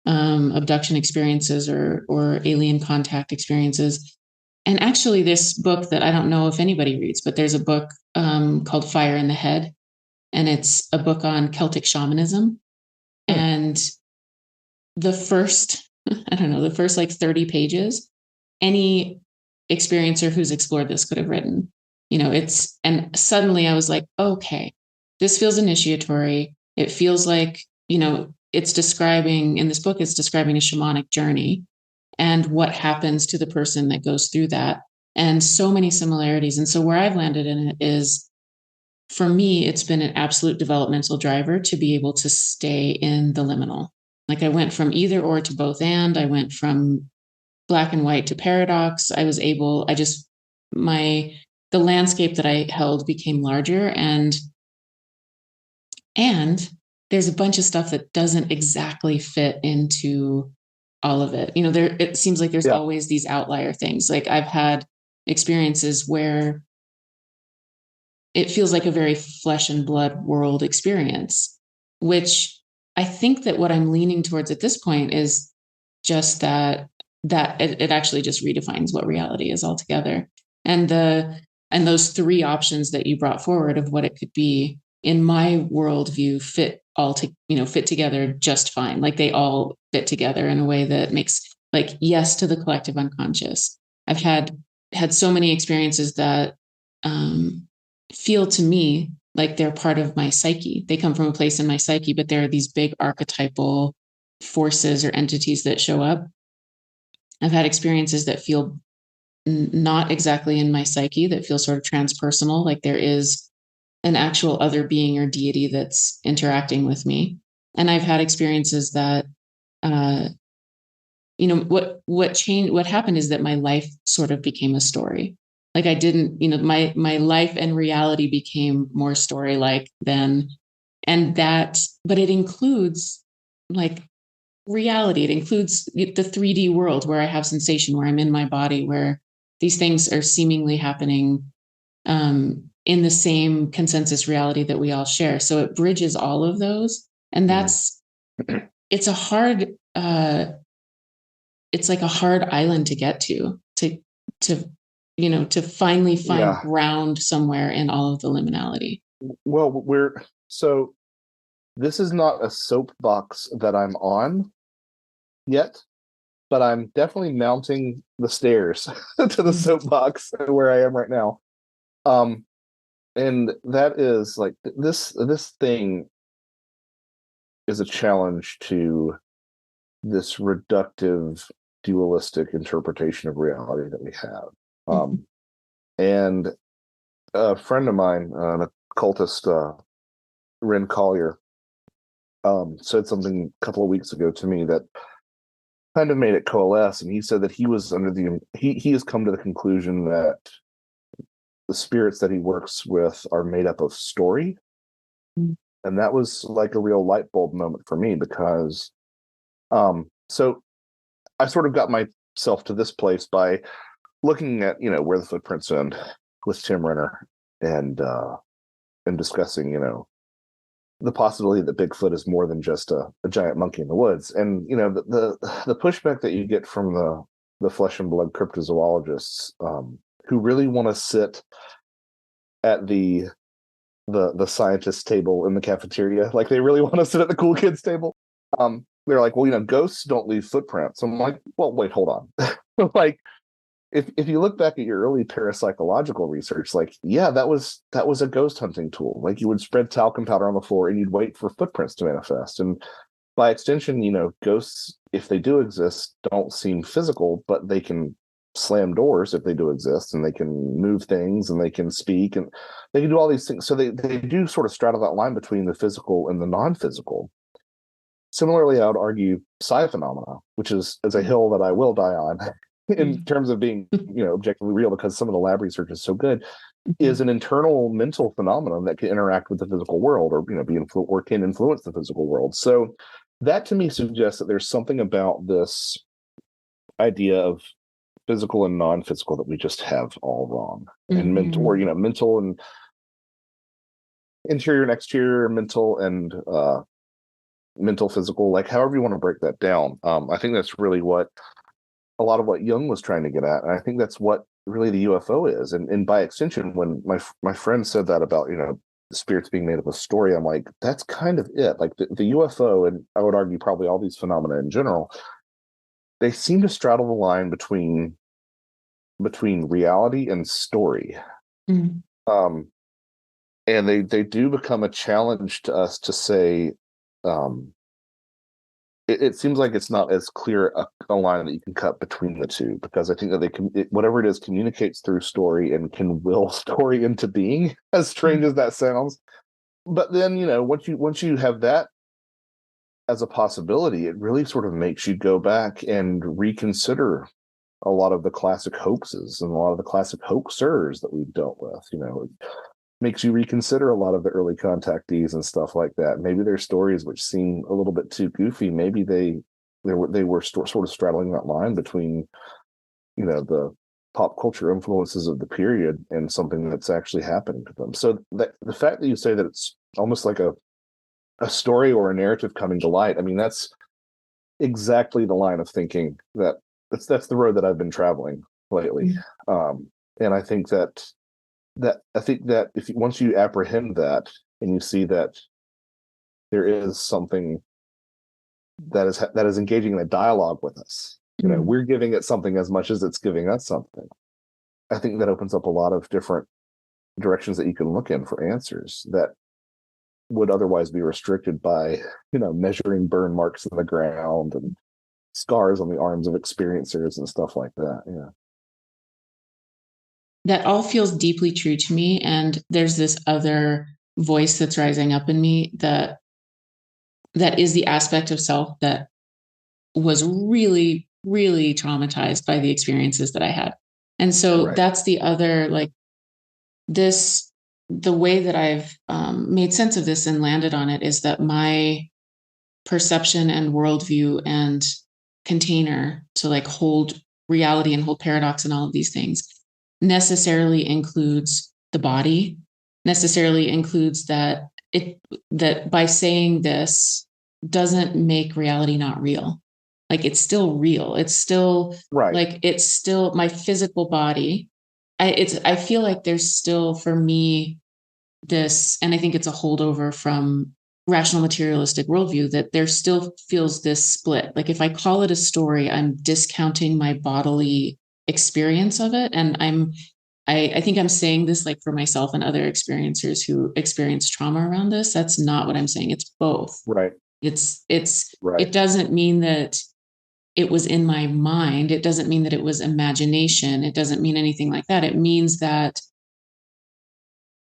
abduction experiences or alien contact experiences. And actually, this book that I don't know if anybody reads, but there's a book called Fire in the Head, and it's a book on Celtic shamanism. And the first like 30 pages, any experiencer who's explored this could have written. And suddenly I was like, okay, this feels initiatory. It feels like, it's describing, in this book, it's describing a shamanic journey and what happens to the person that goes through that. And so many similarities. And so where I've landed in it is, for me, it's been an absolute developmental driver to be able to stay in the liminal. Like, I went from either or to both and. I went from black and white to paradox. The landscape that I held became larger, and there's a bunch of stuff that doesn't exactly fit into all of it. It seems like there's always these outlier things. Like, I've had experiences where it feels like a very flesh and blood world experience, which I think that what I'm leaning towards at this point is just that it actually just redefines what reality is altogether. And those three options that you brought forward of what it could be, in my worldview, fit together just fine. Like, they all fit together in a way that makes, like, yes to the collective unconscious. I've had so many experiences that feel to me like they're part of my psyche. They come from a place in my psyche, but there are these big archetypal forces or entities that show up. I've had experiences that feel not exactly in my psyche, that feel sort of transpersonal, like there is an actual other being or deity that's interacting with me. And I've had experiences that, what happened is that my life sort of became a story. Like, I didn't, my life and reality became more story-like then. But it includes, like, reality. It includes the 3D world where I have sensation, where I'm in my body, where these things are seemingly happening in the same consensus reality that we all share. So it bridges all of those. And it's like a hard island to get to finally find ground somewhere in all of the liminality. Well, this is not a soapbox that I'm on yet, but I'm definitely mounting the stairs to the soapbox where I am right now. And that is like this thing is a challenge to this reductive, dualistic interpretation of reality that we have. And a friend of mine, an occultist, Ren Collier, said something a couple of weeks ago to me that kind of made it coalesce. And he said that he was he has come to the conclusion that the spirits that he works with are made up of story. And that was like a real light bulb moment for me, because so I sort of got myself to this place by looking at, where the footprints end with Tim Renner, and discussing, the possibility that Bigfoot is more than just a giant monkey in the woods. And, the pushback that you get from the flesh and blood cryptozoologists, who really want to sit at the scientist table in the cafeteria. Like, they really want to sit at the cool kids table. They're like, well, ghosts don't leave footprints. I'm like, well, wait, hold on. Like, if you look back at your early parapsychological research, like, yeah, that was a ghost hunting tool. Like, you would spread talcum powder on the floor and you'd wait for footprints to manifest. And by extension, ghosts, if they do exist, don't seem physical, but they can slam doors if they do exist, and they can move things, and they can speak, and they can do all these things. So they do sort of straddle that line between the physical and the non-physical. Similarly, I would argue psi phenomena, which is a hill that I will die on in terms of being, objectively real, because some of the lab research is so good, is an internal mental phenomenon that can interact with the physical world, or or can influence the physical world. So that to me suggests that there's something about this idea of physical and non-physical that we just have all wrong. And mental and interior and exterior, mental and mental, physical, like however you want to break that down. I think that's really what a lot of what Jung was trying to get at, and I think that's what really the UFO is. And by extension, when my friend said that about the spirits being made of a story, I'm like, that's kind of it. Like the UFO, and I would argue probably all these phenomena in general, they seem to straddle the line between reality and story. And they do become a challenge to us to say, it seems like it's not as clear a line that you can cut between the two, because I think that whatever it is communicates through story and can will story into being, as strange as that sounds. But then, once you have that as a possibility, it really sort of makes you go back and reconsider a lot of the classic hoaxes and a lot of the classic hoaxers that we've dealt with. It makes you reconsider a lot of the early contactees and stuff like that. Maybe their stories, which seem a little bit too goofy, maybe they were sort of straddling that line between, the pop culture influences of the period and something that's actually happening to them. So the fact that you say that it's almost like a story or a narrative coming to light, I mean, that's exactly the line of thinking that's the road that I've been traveling lately. And I think that if once you apprehend that, and you see that there is something that is engaging in a dialogue with us, we're giving it something as much as it's giving us something. I think that opens up a lot of different directions that you can look in for answers that would otherwise be restricted by measuring burn marks in the ground and scars on the arms of experiencers and stuff like that. Yeah. That all feels deeply true to me. And there's this other voice that's rising up in me that is the aspect of self that was really, really traumatized by the experiences that I had. And so that's the other, the way that I've made sense of this and landed on it is that my perception and worldview and container to hold reality and hold paradox and all of these things necessarily includes the body, necessarily includes that by saying this doesn't make reality not real. It's still real. It's still it's still my physical body. I feel like there's still for me this, and I think it's a holdover from rational materialistic worldview, that there still feels this split. Like if I call it a story, I'm discounting my bodily experience of it. And I think I'm saying this like for myself and other experiencers who experience trauma around this. That's not what I'm saying. It's both. Right. It doesn't mean that it was in my mind. It doesn't mean that it was imagination. It doesn't mean anything like that. It means that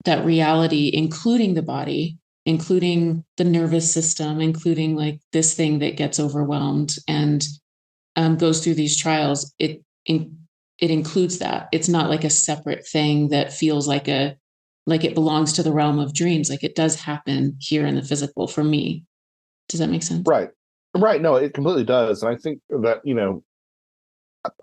reality, including the body, including the nervous system, including like this thing that gets overwhelmed and goes through these trials, it includes that. It's not like a separate thing that feels like it belongs to the realm of dreams. Like it does happen here in the physical for me. Does that make sense? Right. No, it completely does. And I think that,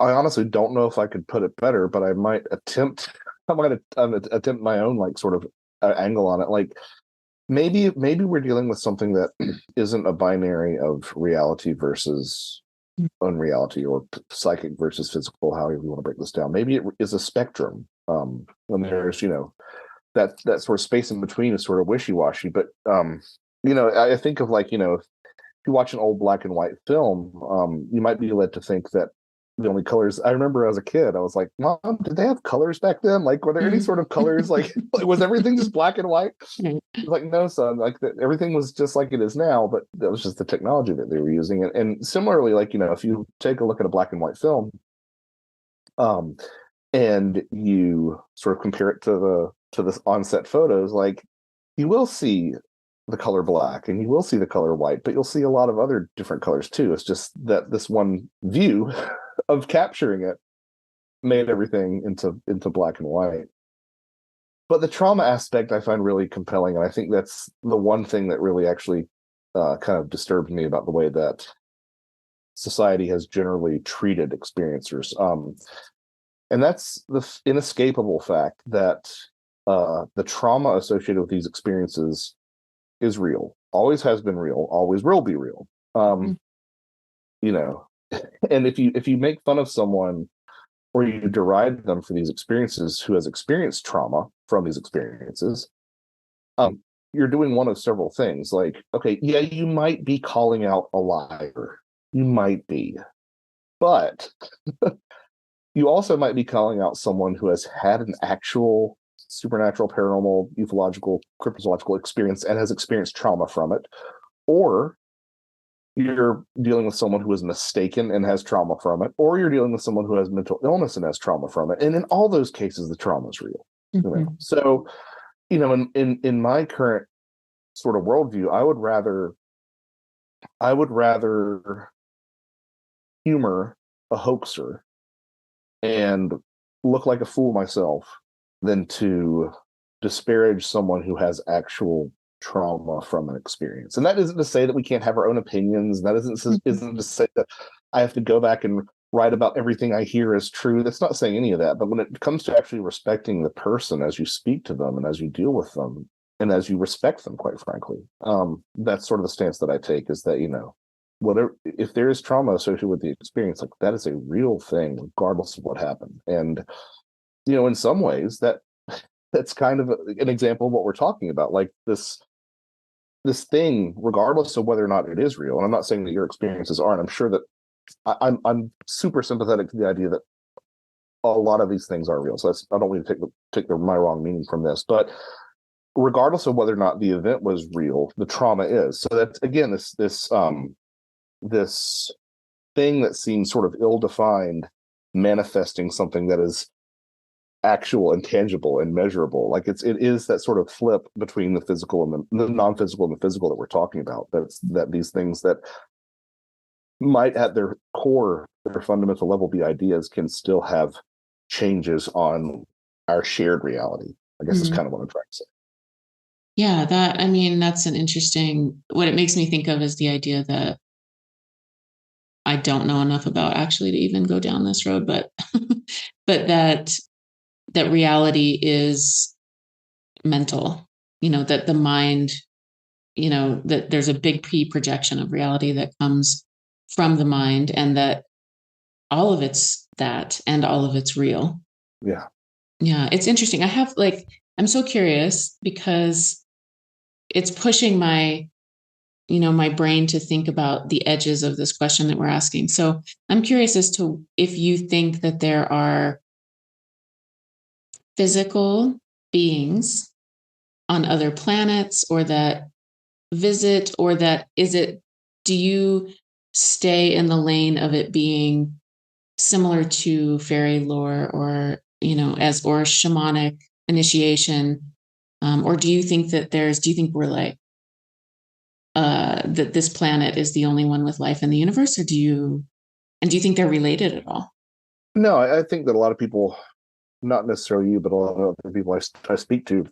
I honestly don't know if I could put it better, but I might attempt my own like sort of angle on it. Like maybe we're dealing with something that isn't a binary of reality versus unreality, or psychic versus physical, however you want to break this down. Maybe it is a spectrum. And there's, that sort of space in between is sort of wishy-washy. But I think of like, if you watch an old black and white film, you might be led to think that the only colors. I remember as a kid, I was like, Mom, did they have colors back then? Like, were there any sort of colors? Like was everything just black and white? Like, no, son, like everything was just like it is now, but that was just the technology that they were using. And similarly, like, if you take a look at a black and white film, and you sort of compare it to the on-set photos, like you will see the color black and you will see the color white, but you'll see a lot of other different colors too. It's just that this one view of capturing it made everything into black and white. But the trauma aspect I find really compelling, and I think that's the one thing that really actually kind of disturbed me about the way that society has generally treated experiencers. And that's the inescapable fact that the trauma associated with these experiences is real, always has been real, always will be real. And if you make fun of someone or you deride them for these experiences who has experienced trauma from these experiences, you're doing one of several things. Like, okay, yeah, you might be calling out a liar, you might be, but you also might be calling out someone who has had an actual supernatural, paranormal, ufological, cryptozoological experience and has experienced trauma from it. Or you're dealing with someone who is mistaken and has trauma from it, or you're dealing with someone who has mental illness and has trauma from it. And in all those cases, the trauma is real. So, in my current sort of worldview, I would rather humor a hoaxer and look like a fool myself than to disparage someone who has actual trauma from an experience. And that isn't to say that we can't have our own opinions. That isn't to say that I have to go back and write about everything I hear as true. That's not saying any of that. But when it comes to actually respecting the person as you speak to them and as you deal with them and as you respect them, quite frankly, that's sort of the stance that I take, is that, whatever, if there is trauma associated with the experience, like that is a real thing, regardless of what happened. And, in some ways that's kind of an example of what we're talking about, like this thing, regardless of whether or not it is real. And I'm not saying that your experiences aren't. I'm sure that I'm super sympathetic to the idea that a lot of these things are real. So I don't want to take my wrong meaning from this, but regardless of whether or not the event was real, the trauma is. So that's, again, this thing that seems sort of ill-defined, manifesting something that is actual and tangible and measurable. Like it is that sort of flip between the physical and the non-physical and the physical that we're talking about. That these things that might at their core, their fundamental level, be ideas, can still have changes on our shared reality. I guess is kind of what I'm trying to say. Yeah, that's an interesting, what it makes me think of is the idea that I don't know enough about actually to even go down this road, but that reality is mental, that the mind, that there's a big projection of reality that comes from the mind, and that all of it's that, and all of it's real. Yeah. Yeah. It's interesting. I'm so curious because it's pushing my my brain to think about the edges of this question that we're asking. So I'm curious as to if you think that there are physical beings on other planets, or that visit, or that do you stay in the lane of it being similar to fairy lore, or or shamanic initiation, or do you think we're like that this planet is the only one with life in the universe, or do you think they're related at all? No, I think that a lot of people, not necessarily you, but a lot of other people I speak to,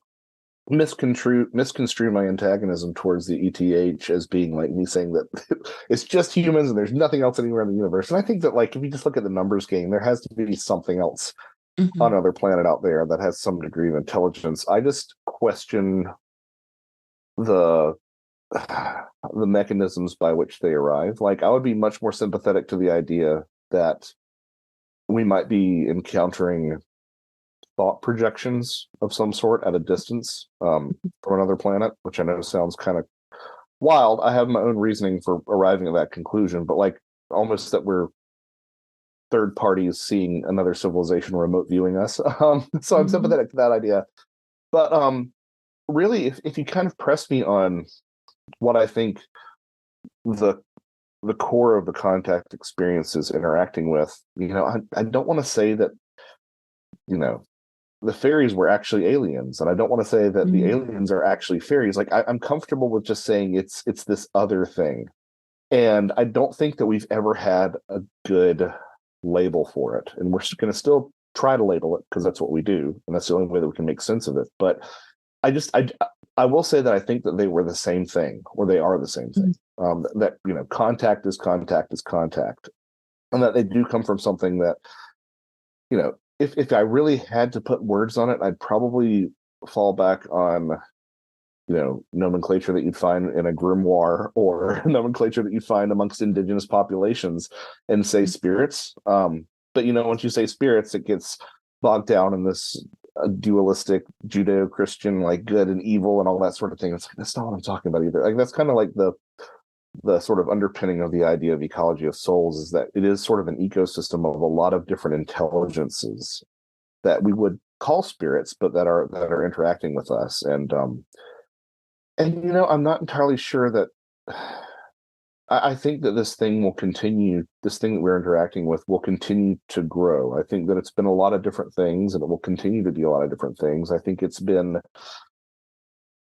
misconstrue my antagonism towards the ETH as being like me saying that it's just humans and there's nothing else anywhere in the universe. And I think that, like, if you just look at the numbers game, there has to be something else on another planet out there that has some degree of intelligence. I just question the mechanisms by which they arrive. Like, I would be much more sympathetic to the idea that we might be encountering thought projections of some sort at a distance from another planet, which I know sounds kind of wild. I have my own reasoning for arriving at that conclusion, but like almost that we're third parties seeing another civilization remote viewing us. So I'm sympathetic to that idea. But really, if you kind of press me on what I think the core of the contact experience is interacting with, I don't want to say that, the fairies were actually aliens, and I don't want to say that the aliens are actually fairies. Like, I'm comfortable with just saying it's this other thing, and I don't think that we've ever had a good label for it, and we're going to still try to label it because that's what we do, and that's the only way that we can make sense of it. But I will say that I think that they were the same thing, or they are the same thing. That contact is contact is contact, and that they do come from something that, if I really had to put words on it, I'd probably fall back on, nomenclature that you'd find in a grimoire, or nomenclature that you find amongst indigenous populations, and say spirits. But once you say spirits, it gets bogged down in this dualistic Judeo-Christian, like good and evil and all that sort of thing. It's like, that's not what I'm talking about either. Like, that's kind of like the sort of underpinning of the idea of ecology of souls, is that it is sort of an ecosystem of a lot of different intelligences that we would call spirits, but that are interacting with us. And I'm not entirely sure that I think that this thing that we're interacting with will continue to grow. I think that it's been a lot of different things, and it will continue to be a lot of different things. I think it's been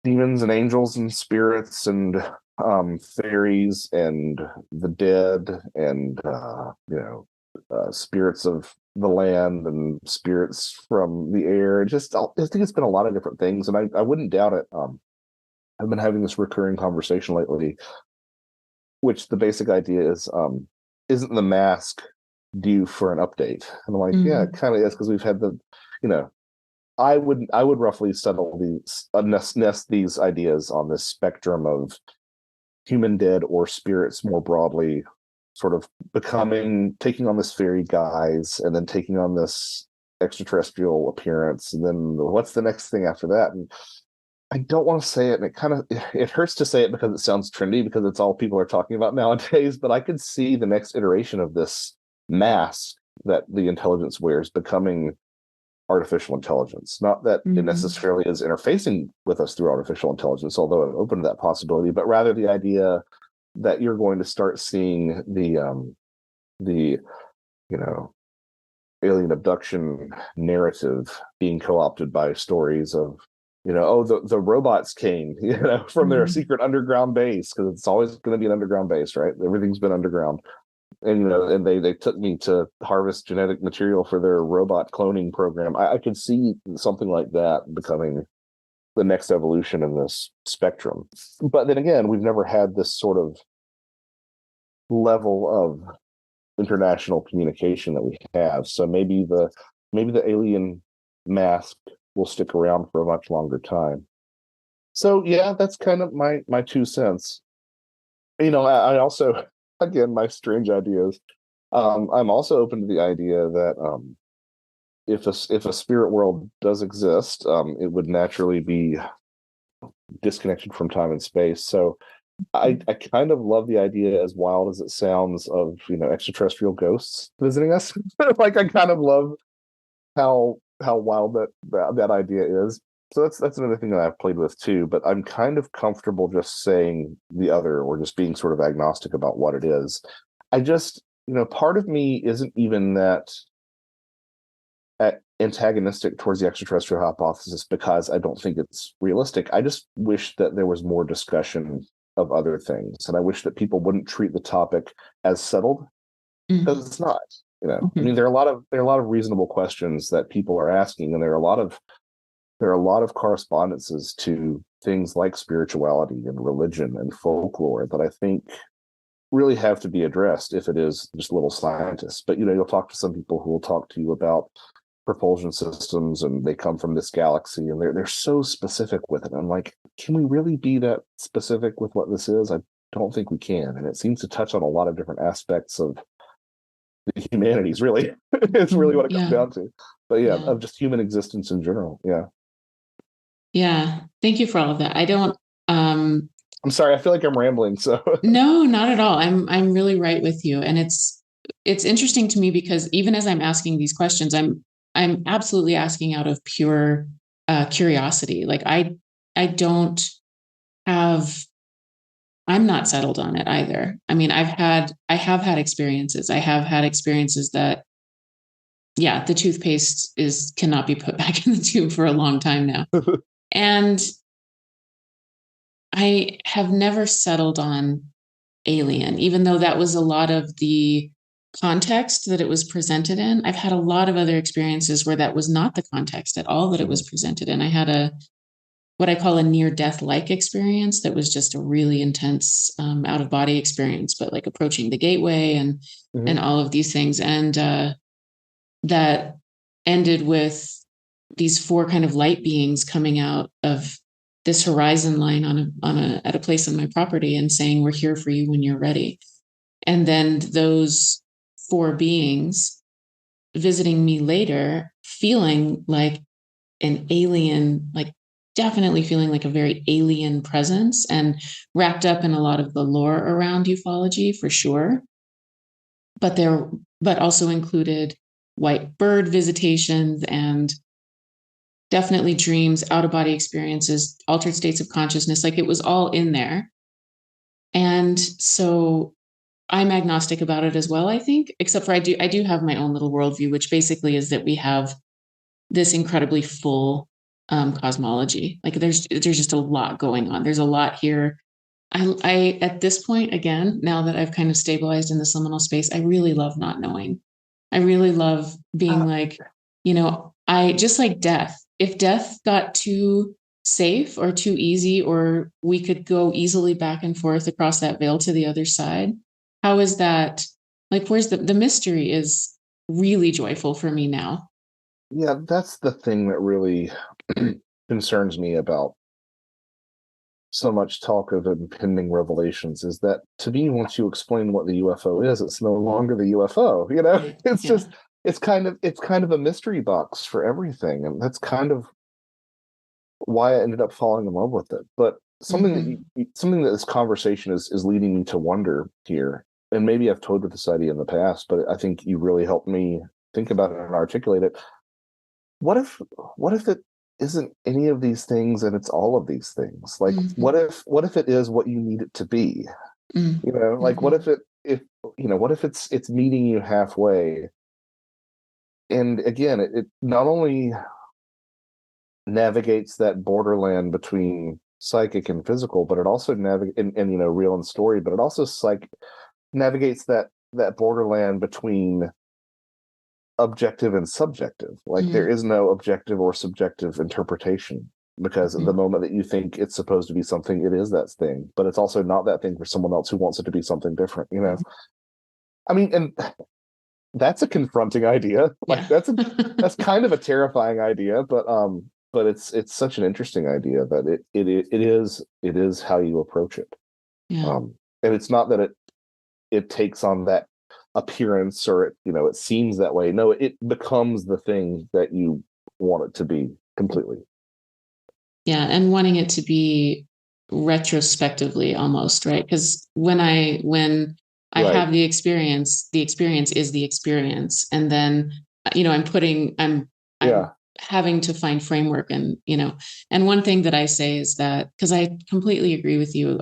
demons and angels and spirits and fairies and the dead and spirits of the land and spirits from the air. I think it's been a lot of different things, and I wouldn't doubt it. I've been having this recurring conversation lately, which the basic idea is, isn't the mask due for an update? And I'm like, yeah, it kind of is, because we've had I would roughly settle nest these ideas on this spectrum of human dead or spirits more broadly, sort of taking on this fairy guise, and then taking on this extraterrestrial appearance, and then what's the next thing after that? And I don't want to say it, and it hurts to say it because it sounds trendy, because it's all people are talking about nowadays, but I could see the next iteration of this mask that the intelligence wears becoming artificial intelligence. Not that it necessarily is interfacing with us through artificial intelligence, although it opened that possibility, but rather the idea that you're going to start seeing the alien abduction narrative being co-opted by stories of, the robots came, from their secret underground base, because it's always going to be an underground base, right? Everything's been underground. And and they took me to harvest genetic material for their robot cloning program. I could see something like that becoming the next evolution in this spectrum. But then again, we've never had this sort of level of international communication that we have. So maybe the alien mask will stick around for a much longer time. So yeah, that's kind of my 2 cents. I also, again, my strange ideas. I'm also open to the idea that if a spirit world does exist, it would naturally be disconnected from time and space. So I kind of love the idea, as wild as it sounds, of extraterrestrial ghosts visiting us. Like, I kind of love how wild that idea is. So that's another thing that I've played with too. But I'm kind of comfortable just saying the other, or just being sort of agnostic about what it is. I just, part of me isn't even that antagonistic towards the extraterrestrial hypothesis because I don't think it's realistic. I just wish that there was more discussion of other things, and I wish that people wouldn't treat the topic as settled, because it's not. I mean, there are a lot of reasonable questions that people are asking, and there are a lot of correspondences to things like spirituality and religion and folklore that I think really have to be addressed if it is just little scientists. But you'll talk to some people who will talk to you about propulsion systems, and they come from this galaxy, and they're so specific with it. I'm like, can we really be that specific with what this is? I don't think we can. And it seems to touch on a lot of different aspects of the humanities, really. It's really what it comes down to. But of just human existence in general. Yeah. Thank you for all of that. I don't I'm sorry, I feel like I'm rambling. So no, not at all. I'm really right with you. And it's interesting to me because even as I'm asking these questions, I'm absolutely asking out of pure curiosity. Like I don't have I'm not settled on it either. I mean, I have had experiences. I have had experiences that the toothpaste cannot be put back in the tube for a long time now. And I have never settled on alien, even though that was a lot of the context that it was presented in. I've had a lot of other experiences where that was not the context at all that it was presented in. I had what I call a near-death-like experience that was just a really intense out-of-body experience, but like approaching the gateway and all of these things. And that ended with these 4 kind of light beings coming out of this horizon line at a place on my property and saying, "We're here for you when you're ready." And then those 4 beings visiting me later, feeling like an alien, like definitely feeling like a very alien presence, and wrapped up in a lot of the lore around ufology for sure. But also included white bird visitations and definitely dreams, out of body experiences, altered states of consciousness. Like, it was all in there. And so I'm agnostic about it as well, I think, except for I do have my own little worldview, which basically is that we have this incredibly full cosmology. Like, there's just a lot going on. There's a lot here. I at this point, again, now that I've kind of stabilized in this liminal space, I really love not knowing. I really love being like, I just like death. If death got too safe or too easy, or we could go easily back and forth across that veil to the other side, how is that? Like, where's the mystery is really joyful for me now. Yeah, that's the thing that really concerns me about so much talk of impending revelations, is that, to me, once you explain what the UFO is, it's no longer the UFO. It's just it's kind of a mystery box for everything, and that's kind of why I ended up falling in love with it. But something that this conversation is leading me to wonder here, and maybe I've toyed with this idea in the past, but I think you really helped me think about it and articulate it. What if it isn't any of these things and it's all of these things? Like, what if it is what you need it to be? Like, what if it's meeting you halfway? And again, it not only navigates that borderland between psychic and physical, but it also navigates and real and story, but it also navigates that borderland between objective and subjective. Like, there is no objective or subjective interpretation, because the moment that you think it's supposed to be something, it is that thing, but it's also not that thing for someone else who wants it to be something different. I mean, and that's a confronting idea. Like, that's kind of a terrifying idea, but it's such an interesting idea that it is how you approach it. And it's not that it takes on that appearance, or it seems that way. No, it becomes the thing that you want it to be completely. And wanting it to be retrospectively almost, right? Because when I Right. have the experience is the experience. And then, I'm Yeah. having to find framework, and, and one thing that I say is that, because I completely agree with you,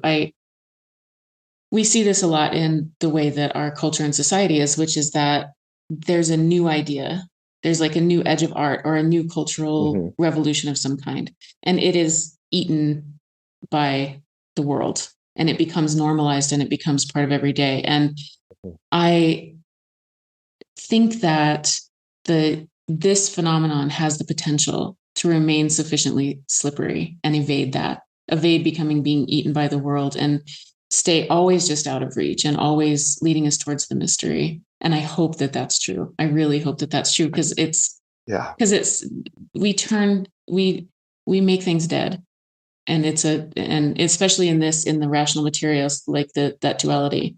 we see this a lot in the way that our culture and society is, which is that there's a new idea, there's like a new edge of art or a new cultural revolution of some kind, and it is eaten by the world, and it becomes normalized, and it becomes part of every day. And I think that this phenomenon has the potential to remain sufficiently slippery and evade becoming being eaten by the world, and stay always just out of reach and always leading us towards the mystery. And I hope that that's true. I really hope that that's true, because it's we make things dead, and and especially in the rational materials, like that duality,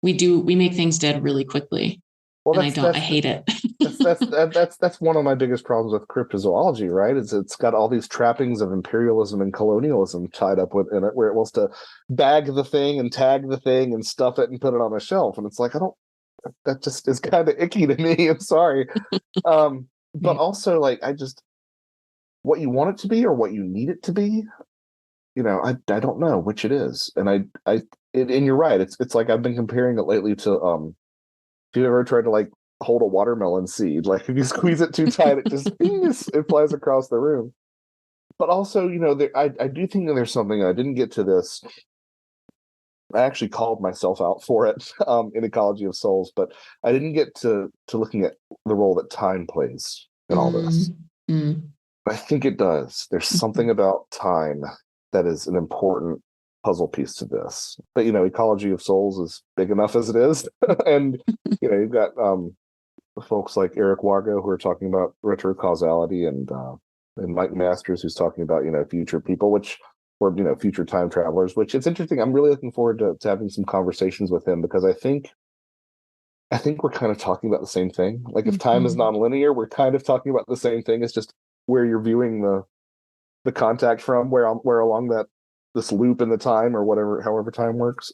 we make things dead really quickly. Well, And I hate it. that's one of my biggest problems with cryptozoology, right? It's got all these trappings of imperialism and colonialism tied up in it, where it wants to bag the thing and tag the thing and stuff it and put it on a shelf. And it's like, that just is kind of icky to me. I'm sorry. But also, like, what you want it to be or what you need it to be, I don't know which it is. And and you're right. It's like I've been comparing it lately to, if you ever tried to like hold a watermelon seed, like if you squeeze it too tight, it just it flies across the room. But also, I do think that there's something. I didn't get to this. I actually called myself out for it in Ecology of Souls, but I didn't get to looking at the role that time plays in all this. I think it does. There's something about time that is an important puzzle piece to this. But Ecology of Souls is big enough as it is, and you've got folks like Eric Wargo who are talking about retrocausality, and Mike Masters who's talking about future people, or future time travelers. Which it's interesting. I'm really looking forward to having some conversations with him, because I think we're kind of talking about the same thing. Like, if time is nonlinear, we're kind of talking about the same thing. It's just where you're viewing the contact from, where along this loop in the time, or however time works.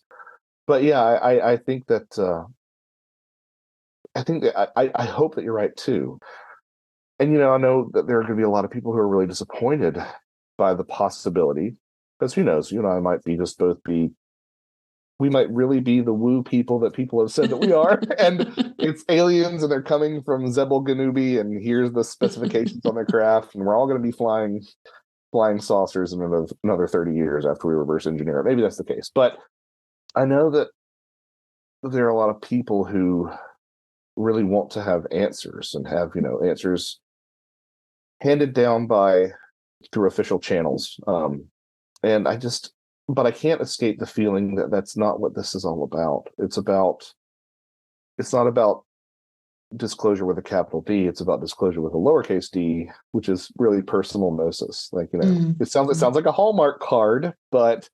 But yeah, I think that I hope that you're right too. And I know that there are going to be a lot of people who are really disappointed by the possibility, because who knows, you and I might we might really be the woo people that people have said that we are, and it's aliens, and they're coming from Zebel Ganubi, and here's the specifications on their craft, and we're all going to be flying saucers in another 30 years after we reverse engineer it. Maybe that's the case. But I know that there are a lot of people who really want to have answers, and have answers handed down through official channels. And but I can't escape the feeling that that's not what this is all about. It's not about disclosure with a capital D. It's about disclosure with a lowercase d, which is really personal gnosis. Like, it sounds like a Hallmark card, but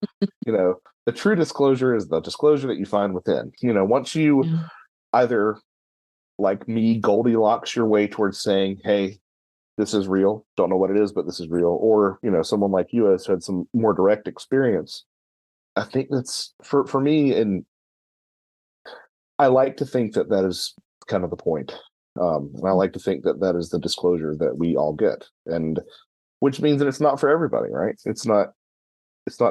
the true disclosure is the disclosure that you find within. Once you either, like me, Goldilocks your way towards saying, hey, this is real, don't know what it is, but this is real, or someone like you has had some more direct experience. I think that's for me, and I like to think that is kind of the point. And I like to think that is the disclosure that we all get, and which means that it's not for everybody, right? It's not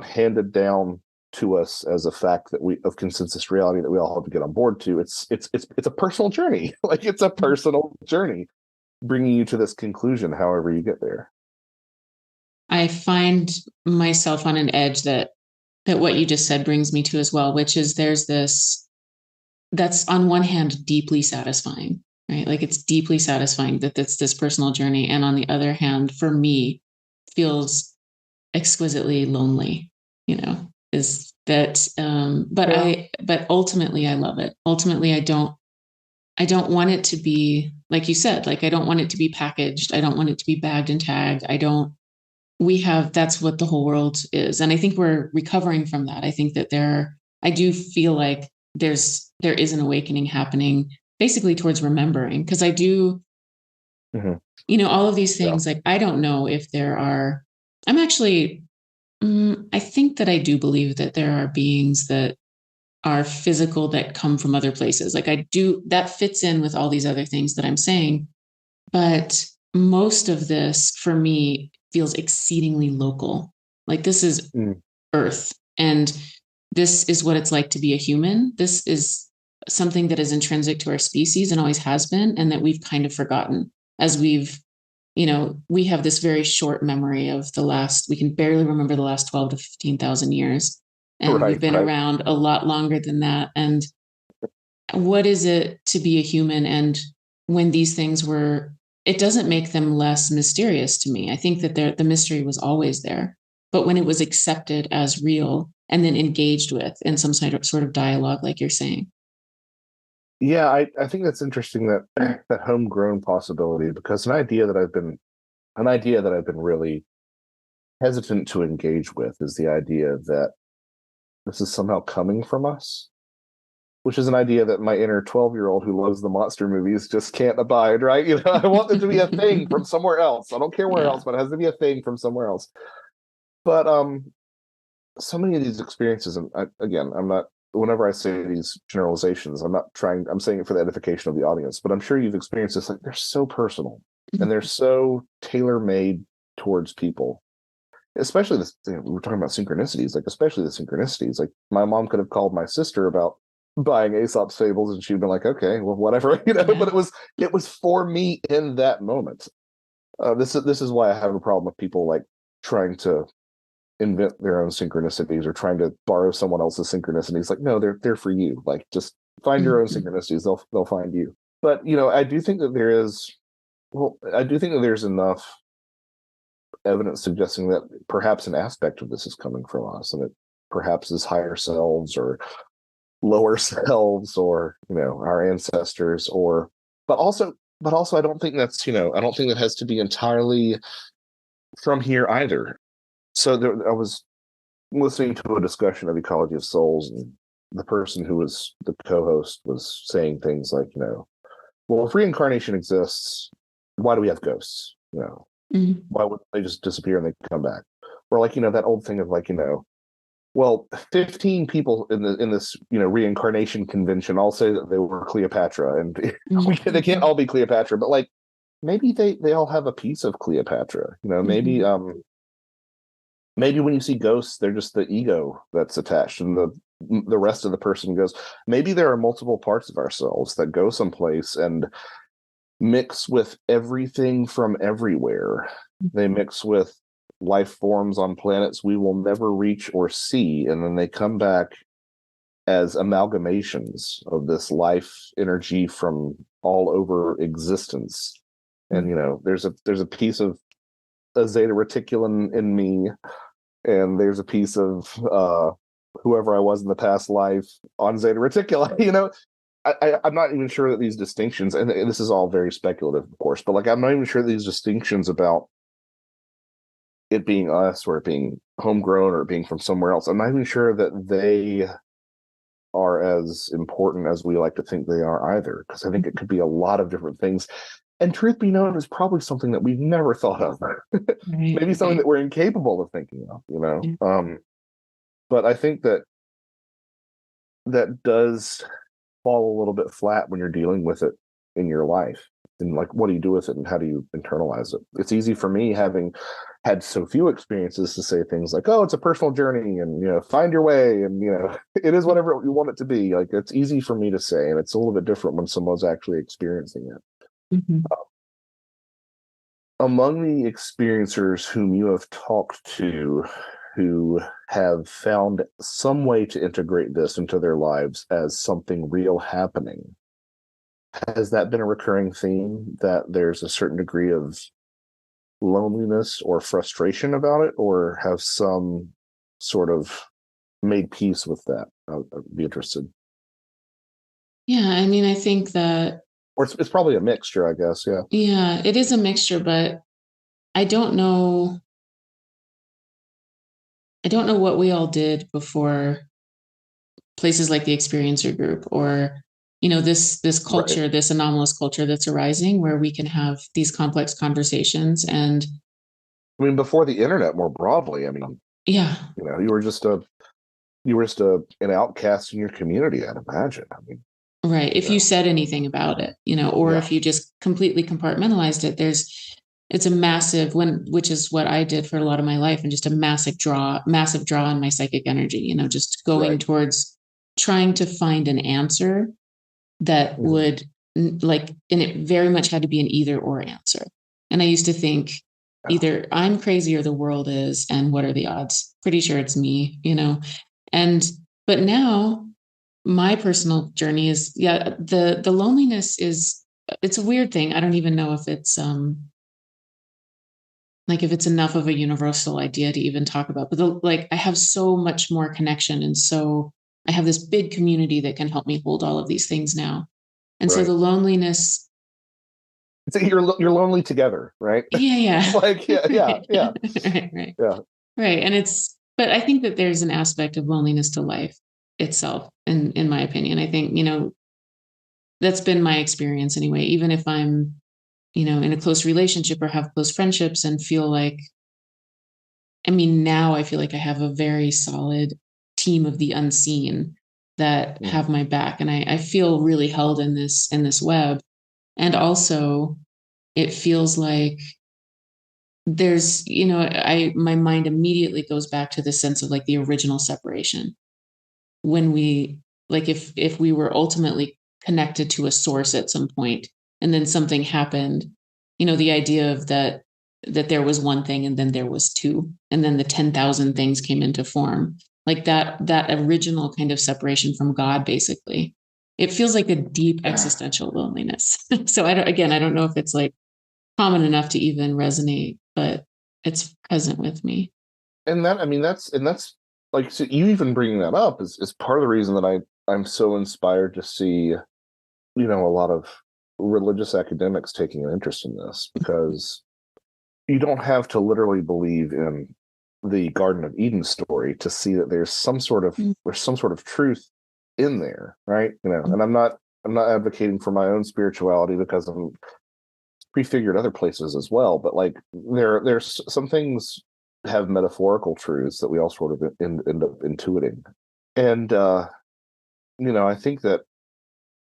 handed down to us as a fact of consensus reality that we all have to get on board to. It's a personal journey. Like, it's a personal journey bringing you to this conclusion, however you get there. I find myself on an edge that what you just said brings me to as well, which is there's this, that's on one hand deeply satisfying, right? Like, it's deeply satisfying that it's this personal journey. And on the other hand, for me, feels exquisitely lonely, is that, but ultimately I love it. Ultimately, I don't want it to be, like you said, like, I don't want it to be packaged. I don't want it to be bagged and tagged. That's what the whole world is. And I think we're recovering from that. I think that I do feel like there is an awakening happening, basically towards remembering. Because I do, all of these things, like, I don't know if there are, I'm actually I think that I do believe that there are beings that are physical that come from other places. Like I do, that fits in with all these other things that I'm saying. But most of this for me feels exceedingly local. Like this is Earth. And this is what it's like to be a human. This is something that is intrinsic to our species and always has been, and that we've kind of forgotten as we have this very short memory of we can barely remember the last 12 to 15,000 years. And we've been Right. around a lot longer than that. And what is it to be a human? And when these things it doesn't make them less mysterious to me. I think that the mystery was always there. But when it was accepted as real and then engaged with in some sort of dialogue, like you're saying. Yeah, I think that's interesting that that homegrown possibility, because an idea that I've been really hesitant to engage with is the idea that this is somehow coming from us, which is an idea that my inner 12-year-old who loves the monster movies just can't abide, right? I want there to be a thing from somewhere else. I don't care where else, but it has to be a thing from somewhere else. But so many of these experiences, and again, I'm not, whenever I say these generalizations, I'm saying it for the edification of the audience, but I'm sure you've experienced this, like they're so personal and they're so tailor-made towards people. Especially this, we're talking about synchronicities, like especially the synchronicities. Like my mom could have called my sister about buying Aesop's fables, and she'd been like, "Okay, well, whatever," But it was for me in that moment. This is why I have a problem with people like trying to invent their own synchronicities or trying to borrow someone else's synchronicities. Like, no, they're for you. Like, just find your own synchronicities. They'll find you. But I do think that there's enough evidence suggesting that perhaps an aspect of this is coming from us, and it perhaps is higher selves or lower selves, or our ancestors, but also I don't think that's I don't think that has to be entirely from here either. So I was listening to a discussion of Ecology of Souls, and the person who was the co-host was saying things like, well, if reincarnation exists, why do we have ghosts? Why would they just disappear and they come back? Or like, that old thing of like, well, 15 people in this reincarnation convention all say that they were Cleopatra, and they can't all be Cleopatra, but like maybe they all have a piece of Cleopatra. Maybe maybe when you see ghosts, they're just the ego that's attached, and the rest of the person goes. Maybe there are multiple parts of ourselves that go someplace and mix with everything from everywhere. They mix with life forms on planets we will never reach or see, and then they come back as amalgamations of this life energy from all over existence. And there's a piece of a zeta reticulum in me, and there's a piece of whoever I was in the past life on zeta reticuli. I'm not even sure that these distinctions, and this is all very speculative, of course, but like I'm not even sure these distinctions about it being us or it being homegrown or it being from somewhere else, I'm not even sure that they are as important as we like to think they are either, because I think it could be a lot of different things. And truth be known, is probably something that we've never thought of. Maybe something that we're incapable of thinking of, But I think that does fall a little bit flat when you're dealing with it in your life, and like what do you do with it and how do you internalize it? It's easy for me, having had so few experiences, to say things like, oh, it's a personal journey, and find your way, and it is whatever you want it to be. Like, it's easy for me to say, and it's a little bit different when someone's actually experiencing it. Among the experiencers whom you have talked to who have found some way to integrate this into their lives as something real happening, has that been a recurring theme, that there's a certain degree of loneliness or frustration about it, or have some sort of made peace with that? I'd be interested. Yeah, I mean, I think that... Or it's probably a mixture, I guess, yeah. Yeah, it is a mixture, but I don't know what we all did before places like the Experiencer Group, or this culture, right, this anomalous culture that's arising, where we can have these complex conversations. And I mean, before the internet, more broadly, I mean, Yeah. You were just an outcast in your community, I'd imagine. I mean, Right. If you said anything about it, or yeah, if you just completely compartmentalized it, it's a massive which is what I did for a lot of my life, and just a massive draw on my psychic energy, just going right. towards trying to find an answer that Mhm. would and it very much had to be an either or answer. And I used to think Yeah. either I'm crazy or the world is, and what are the odds? Pretty sure it's me, and but now my personal journey is, the loneliness it's a weird thing. I don't even know if it's if it's enough of a universal idea to even talk about, but I have so much more connection, and so I have this big community that can help me hold all of these things now. And so Right. the loneliness, So you're lonely together, right? yeah. Like, yeah, yeah, yeah, Right. yeah. Right. But I think that there's an aspect of loneliness to life itself, in my opinion. I think, that's been my experience anyway. Even if I'm, in a close relationship or have close friendships and feel like, now I feel like I have a very solid team of the unseen that Mm. have my back. And I feel really held in this web. And also it feels like there's, my mind immediately goes back to the sense of the original separation, when we, if we were ultimately connected to a source at some point and then something happened, the idea of that there was one thing and then there was two and then the 10,000 things came into form, that original kind of separation from God, basically. It feels like a deep existential loneliness. So I don't know if it's common enough to even resonate, but it's present with me. And that, I mean, that's like, so you even bringing that up is part of the reason that I'm so inspired to see, a lot of religious academics taking an interest in this, because you don't have to literally believe in the Garden of Eden story to see that there's some sort of truth in there, right? And I'm not advocating for my own spirituality, because I'm prefigured other places as well, but there's some things have metaphorical truths that we all sort of end up intuiting. And I think that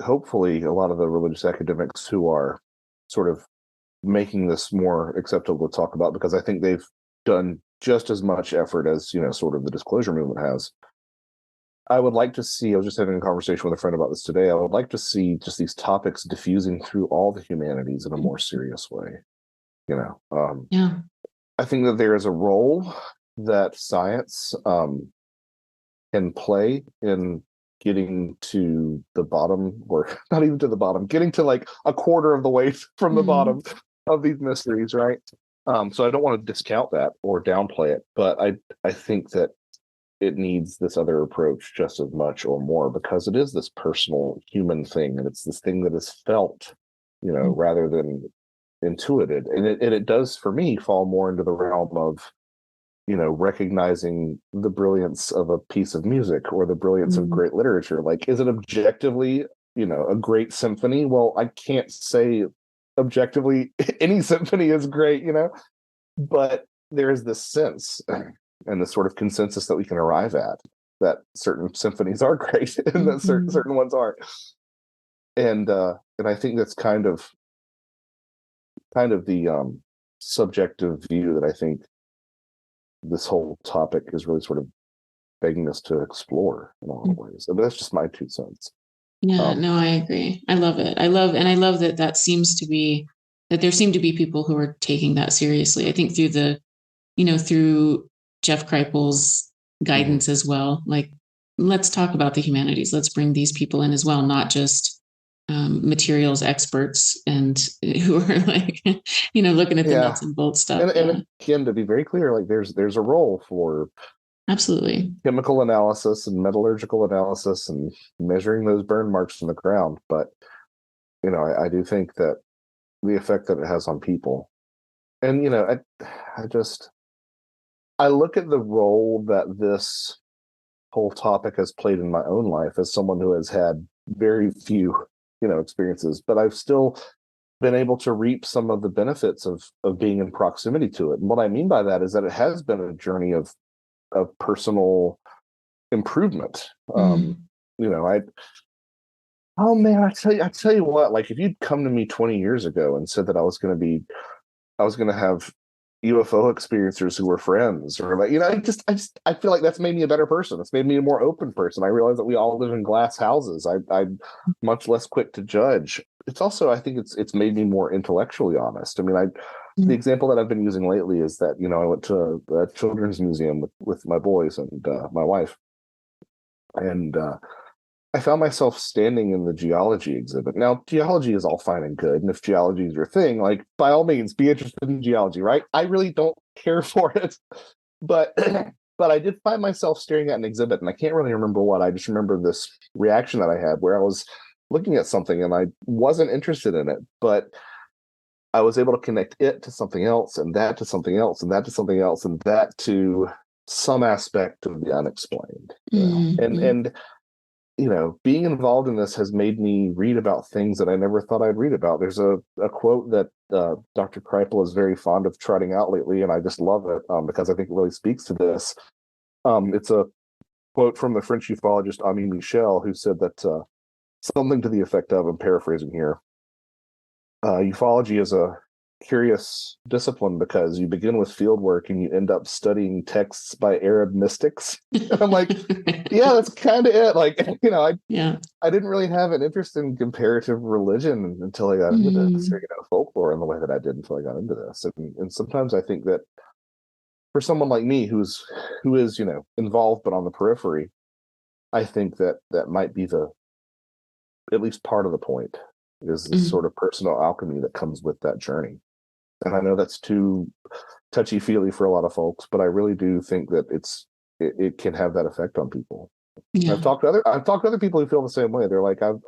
hopefully a lot of the religious academics who are sort of making this more acceptable to talk about, because I think they've done just as much effort as, sort of the disclosure movement has. I would like to see, I was just having a conversation with a friend about this today. I would like to see just these topics diffusing through all the humanities in a more serious way. Yeah. I think that there is a role that science can play in getting to the bottom, or not even to the bottom, getting to a quarter of the way from the Mm-hmm. bottom of these mysteries, right? So I don't want to discount that or downplay it, but I think that it needs this other approach just as much or more, because it is this personal human thing, and it's this thing that is felt, rather than intuited. And it does, for me, fall more into the realm of, recognizing the brilliance of a piece of music or the brilliance of Mm-hmm. great literature. Like, is it objectively, a great symphony? Well, I can't say objectively any symphony is great, but there is this sense and this sort of consensus that we can arrive at, that certain symphonies are great and that Mm-hmm. certain ones aren't. And I think that's kind of the subjective view that I think this whole topic is really sort of begging us to explore in a lot of ways. But that's just my 2 cents. Yeah, Um, no, I agree. I love it. I love that there seem to be people who are taking that seriously. I think through Jeff Kripal's mhm. guidance as well. Let's talk about the humanities. Let's bring these people in as well, not just materials experts and who are looking at the Yeah, nuts and bolts stuff. and Yeah, again, to be very clear, there's a role for absolutely. chemical analysis and metallurgical analysis and measuring those burn marks in the ground, but I do think that the effect that it has on people, and I look at the role that this whole topic has played in my own life as someone who has had very few experiences, but I've still been able to reap some of the benefits of being in proximity to it. And what I mean by that is that it has been a journey of of personal improvement. Oh man, I tell you what, like if you'd come to me 20 years ago and said that I was going to have UFO experiencers who were friends, or like, I feel like that's made me a better person. It's made me a more open person. I realize that we all live in glass houses. I'm much less quick to judge. It's also, I think it's made me more intellectually honest. I mean, the example that I've been using lately is that, I went to a children's museum with my boys and my wife, and I found myself standing in the geology exhibit. Now, geology is all fine and good, and if geology is your thing, like by all means, be interested in geology, right? I really don't care for it, but but I did find myself staring at an exhibit, and I can't really remember what. I just remember this reaction that I had where I was looking at something and I wasn't interested in it, but I was able to connect it to something else, and that to something else, and that to something else, and that to some aspect of the unexplained. And being involved in this has made me read about things that I never thought I'd read about. There's a quote that Dr. Kreipel is very fond of trotting out lately, and I just love it because I think it really speaks to this. It's a quote from the French ufologist Ami Michel, who said that something to the effect of, I'm paraphrasing here, ufology is a curious discipline because you begin with field work and you end up studying texts by Arab mystics. And I'm like, yeah, that's kind of it. Like, I didn't really have an interest in comparative religion until I got into this, or folklore in the way that I did until I got into this. And sometimes I think that for someone like me who is involved but on the periphery, I think that might be at least part of the point, is this sort of personal alchemy that comes with that journey. And I know that's too touchy-feely for a lot of folks, but I really do think that it can have that effect on people. Yeah. I've talked to other people who feel the same way. They're like, I've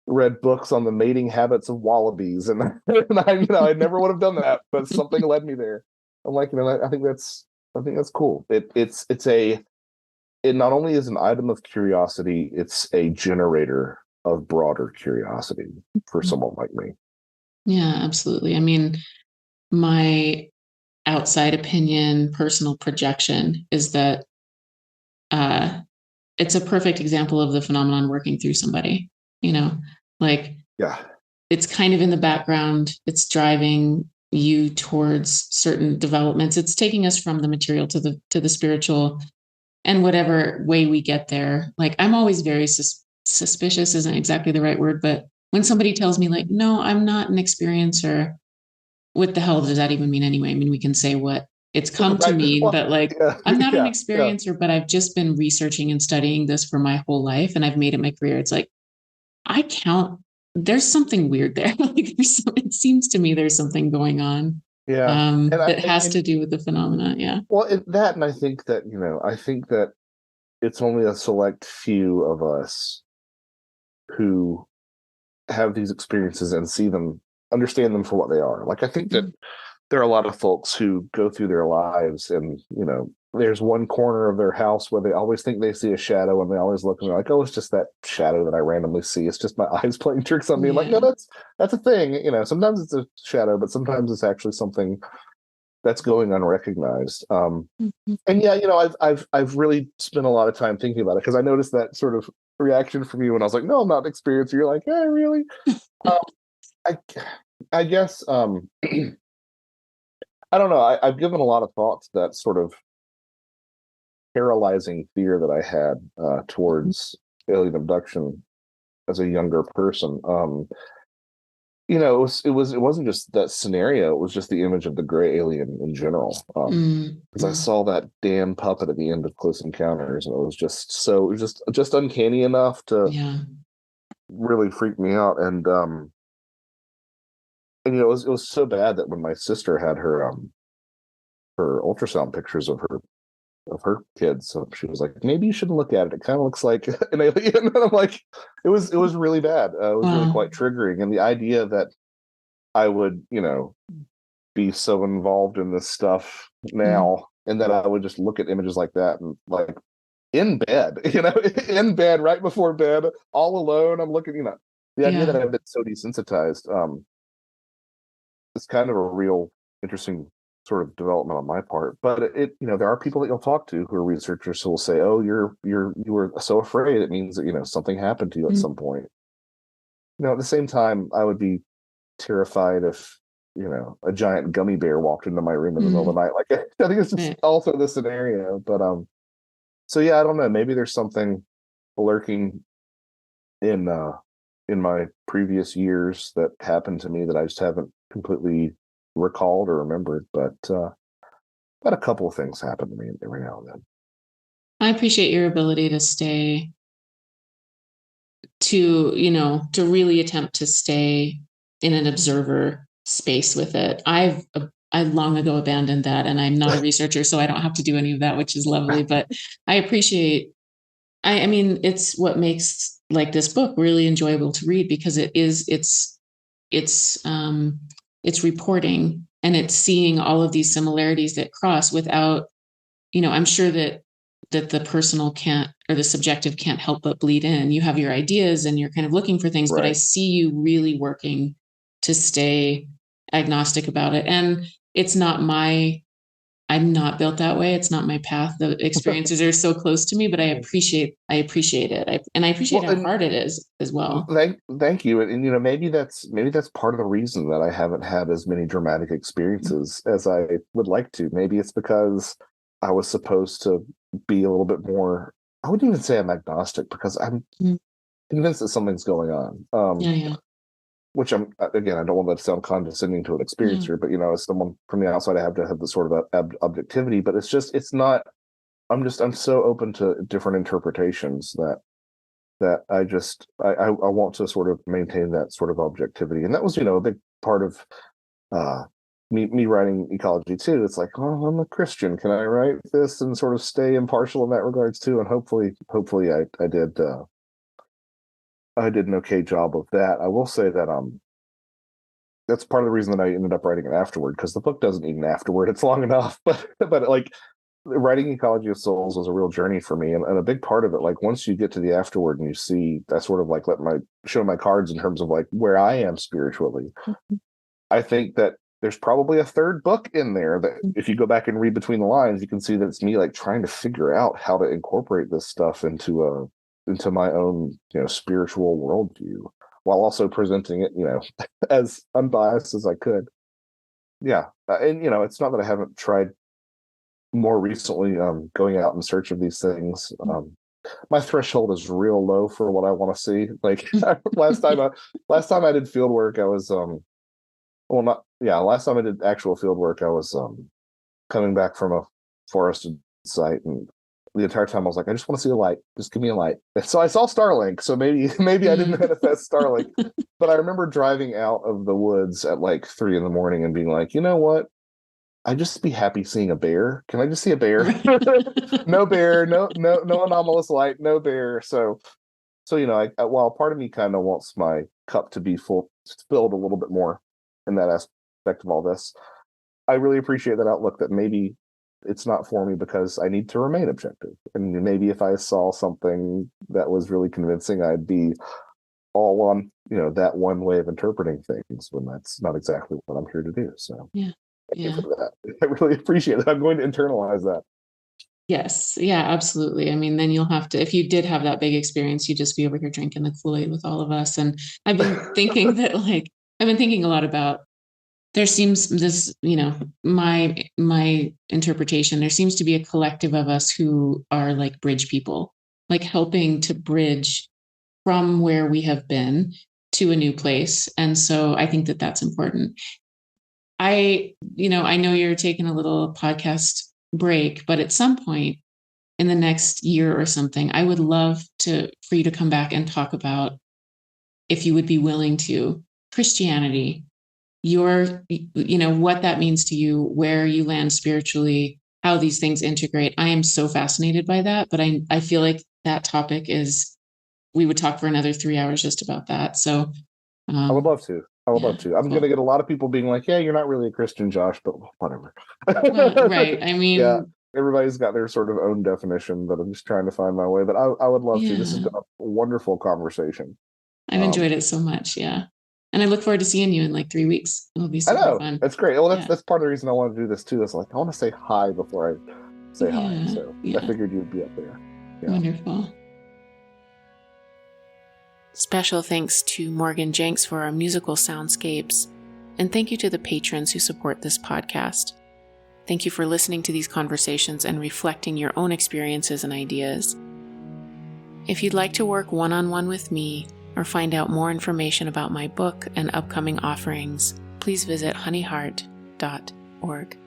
read books on the mating habits of wallabies, and, I never would have done that, but something led me there. I'm like, I think that's cool. It not only is an item of curiosity, it's a generator of broader curiosity for someone like me. Yeah, absolutely. I mean, my outside opinion, personal projection is that it's a perfect example of the phenomenon working through somebody, like, yeah, it's kind of in the background. It's driving you towards certain developments. It's taking us from the material to the spiritual, and whatever way we get there. Like, I'm always very suspicious isn't exactly the right word, but when somebody tells me like, no, I'm not an experiencer, what the hell does that even mean anyway? I mean, we can say what it's come to mean, but like, I'm not an experiencer, but I've just been researching and studying this for my whole life, and I've made it my career. It's like, there's something weird there. Like, it seems to me there's something going on. Yeah. That has to do with the phenomena. Yeah. Well, and I think that, it's only a select few of us who have these experiences and see them, understand them for what they are. Like, I think that there are a lot of folks who go through their lives and, there's one corner of their house where they always think they see a shadow, and they always look and they're like, oh, it's just that shadow that I randomly see. It's just my eyes playing tricks on me. Like, no, that's a thing. Sometimes it's a shadow, but sometimes it's actually something that's going unrecognized. And yeah, I've really spent a lot of time thinking about it, because I noticed that sort of reaction from you when I was like, no, I'm not an experiencer. You're like, yeah, really? I guess I don't know. I've given a lot of thought to that sort of paralyzing fear that I had towards alien abduction as a younger person. It wasn't just that scenario. It was just the image of the gray alien in general. Because I saw that damn puppet at the end of Close Encounters, and it was just uncanny enough to really freak me out. And it was so bad that when my sister had her ultrasound pictures of her kids, so she was like, maybe you shouldn't look at it. It kind of looks like an alien. And I'm like, it was really bad. It was really quite triggering. And the idea that I would, be so involved in this stuff now, and that I would just look at images like that, and like in bed, in bed, right before bed, all alone, I'm looking, the idea that I've been so desensitized, it's kind of a real interesting sort of development on my part. But there are people that you'll talk to who are researchers who will say, "Oh, you were so afraid. It means that something happened to you at some point." At the same time, I would be terrified if a giant gummy bear walked into my room in the middle of the night. Like, I think it's just also the scenario. But so yeah, I don't know. Maybe there's something lurking in my previous years that happened to me that I just haven't completely recalled or remembered. But a couple of things happen to me every now and then. I appreciate your ability to really attempt to stay in an observer space with it. I long ago abandoned that, and I'm not a researcher, so I don't have to do any of that, which is lovely. But I appreciate. I mean, it's what makes like this book really enjoyable to read, because it's reporting, and it's seeing all of these similarities that cross without, I'm sure that the personal can't, or the subjective can't help but bleed in. You have your ideas and you're kind of looking for things, right. But I see you really working to stay agnostic about it. And I'm not built that way. It's not my path. The experiences are so close to me, but I appreciate it. And I appreciate how hard it is as well. Thank you. And maybe that's part of the reason that I haven't had as many dramatic experiences as I would like to. Maybe it's because I was supposed to be a little bit more, I wouldn't even say I'm agnostic, because I'm convinced that something's going on. Yeah. Which I don't want that to sound condescending to an experiencer, but as someone from the outside, I have to have the sort of objectivity. But it's not. I'm so open to different interpretations that I want to sort of maintain that sort of objectivity, and that was a big part of me writing Ecology too. It's like, oh, I'm a Christian. Can I write this and sort of stay impartial in that regards too? And hopefully I did. I did an okay job of that. I will say that that's part of the reason that I ended up writing it afterward, because the book doesn't need an afterward. It's long enough, but like writing Ecology of Souls was a real journey for me, and a big part of it, like once you get to the afterward and you see, I sort of like show my cards in terms of like where I am spiritually. I think that there's probably a third book in there that if you go back and read between the lines, you can see that it's me like trying to figure out how to incorporate this stuff into my own spiritual worldview, while also presenting it as unbiased as I could. Yeah, and it's not that I haven't tried more recently going out in search of these things. My threshold is real low for what I want to see. Like last time I did field work, I was last time I did actual field work, I was coming back from a forested site, and the entire time I was like, I just want to see a light. Just give me a light. And so I saw Starlink. So maybe I didn't manifest Starlink, but I remember driving out of the woods at like 3 a.m. and being like, you know what? I'd just be happy seeing a bear. Can I just see a bear? No bear, no anomalous light, no bear. So while part of me kind of wants my cup to be filled a little bit more in that aspect of all this, I really appreciate that outlook that maybe it's not for me because I need to remain objective. And maybe if I saw something that was really convincing, I'd be all on, that one way of interpreting things, when that's not exactly what I'm here to do. So yeah. Thank you for that. I really appreciate it. I'm going to internalize that. Yes. Yeah, absolutely. I mean, then you'll have to, if you did have that big experience, you'd just be over here drinking the Kool-Aid with all of us. And I've been thinking that I've been thinking a lot about, there seems this, my interpretation, there seems to be a collective of us who are like bridge people, like helping to bridge from where we have been to a new place. And so I think that that's important. I know you're taking a little podcast break, but at some point in the next year or something, I would love for you to come back and talk about, if you would be willing to, Christianity, what that means to you, where you land spiritually, how these things integrate. I am so fascinated by that, but I feel like that topic we would talk for another 3 hours just about that. So I would love to. I'm going to get a lot of people being like, yeah, you're not really a Christian, Josh, but whatever. Right. I mean, yeah, everybody's got their sort of own definition, but I'm just trying to find my way. But I would love to. This has been a wonderful conversation. I've enjoyed it so much. Yeah. And I look forward to seeing you in like 3 weeks. It'll be super fun. It's great. Well, that's part of the reason I wanted to do this too. Is like I want to say hi before I say hi. So I figured you'd be up there. Yeah. Wonderful. Special thanks to Morgan Jenks for our musical soundscapes, and thank you to the patrons who support this podcast. Thank you for listening to these conversations and reflecting your own experiences and ideas. If you'd like to work one-on-one with me or find out more information about my book and upcoming offerings, please visit honeyheart.org.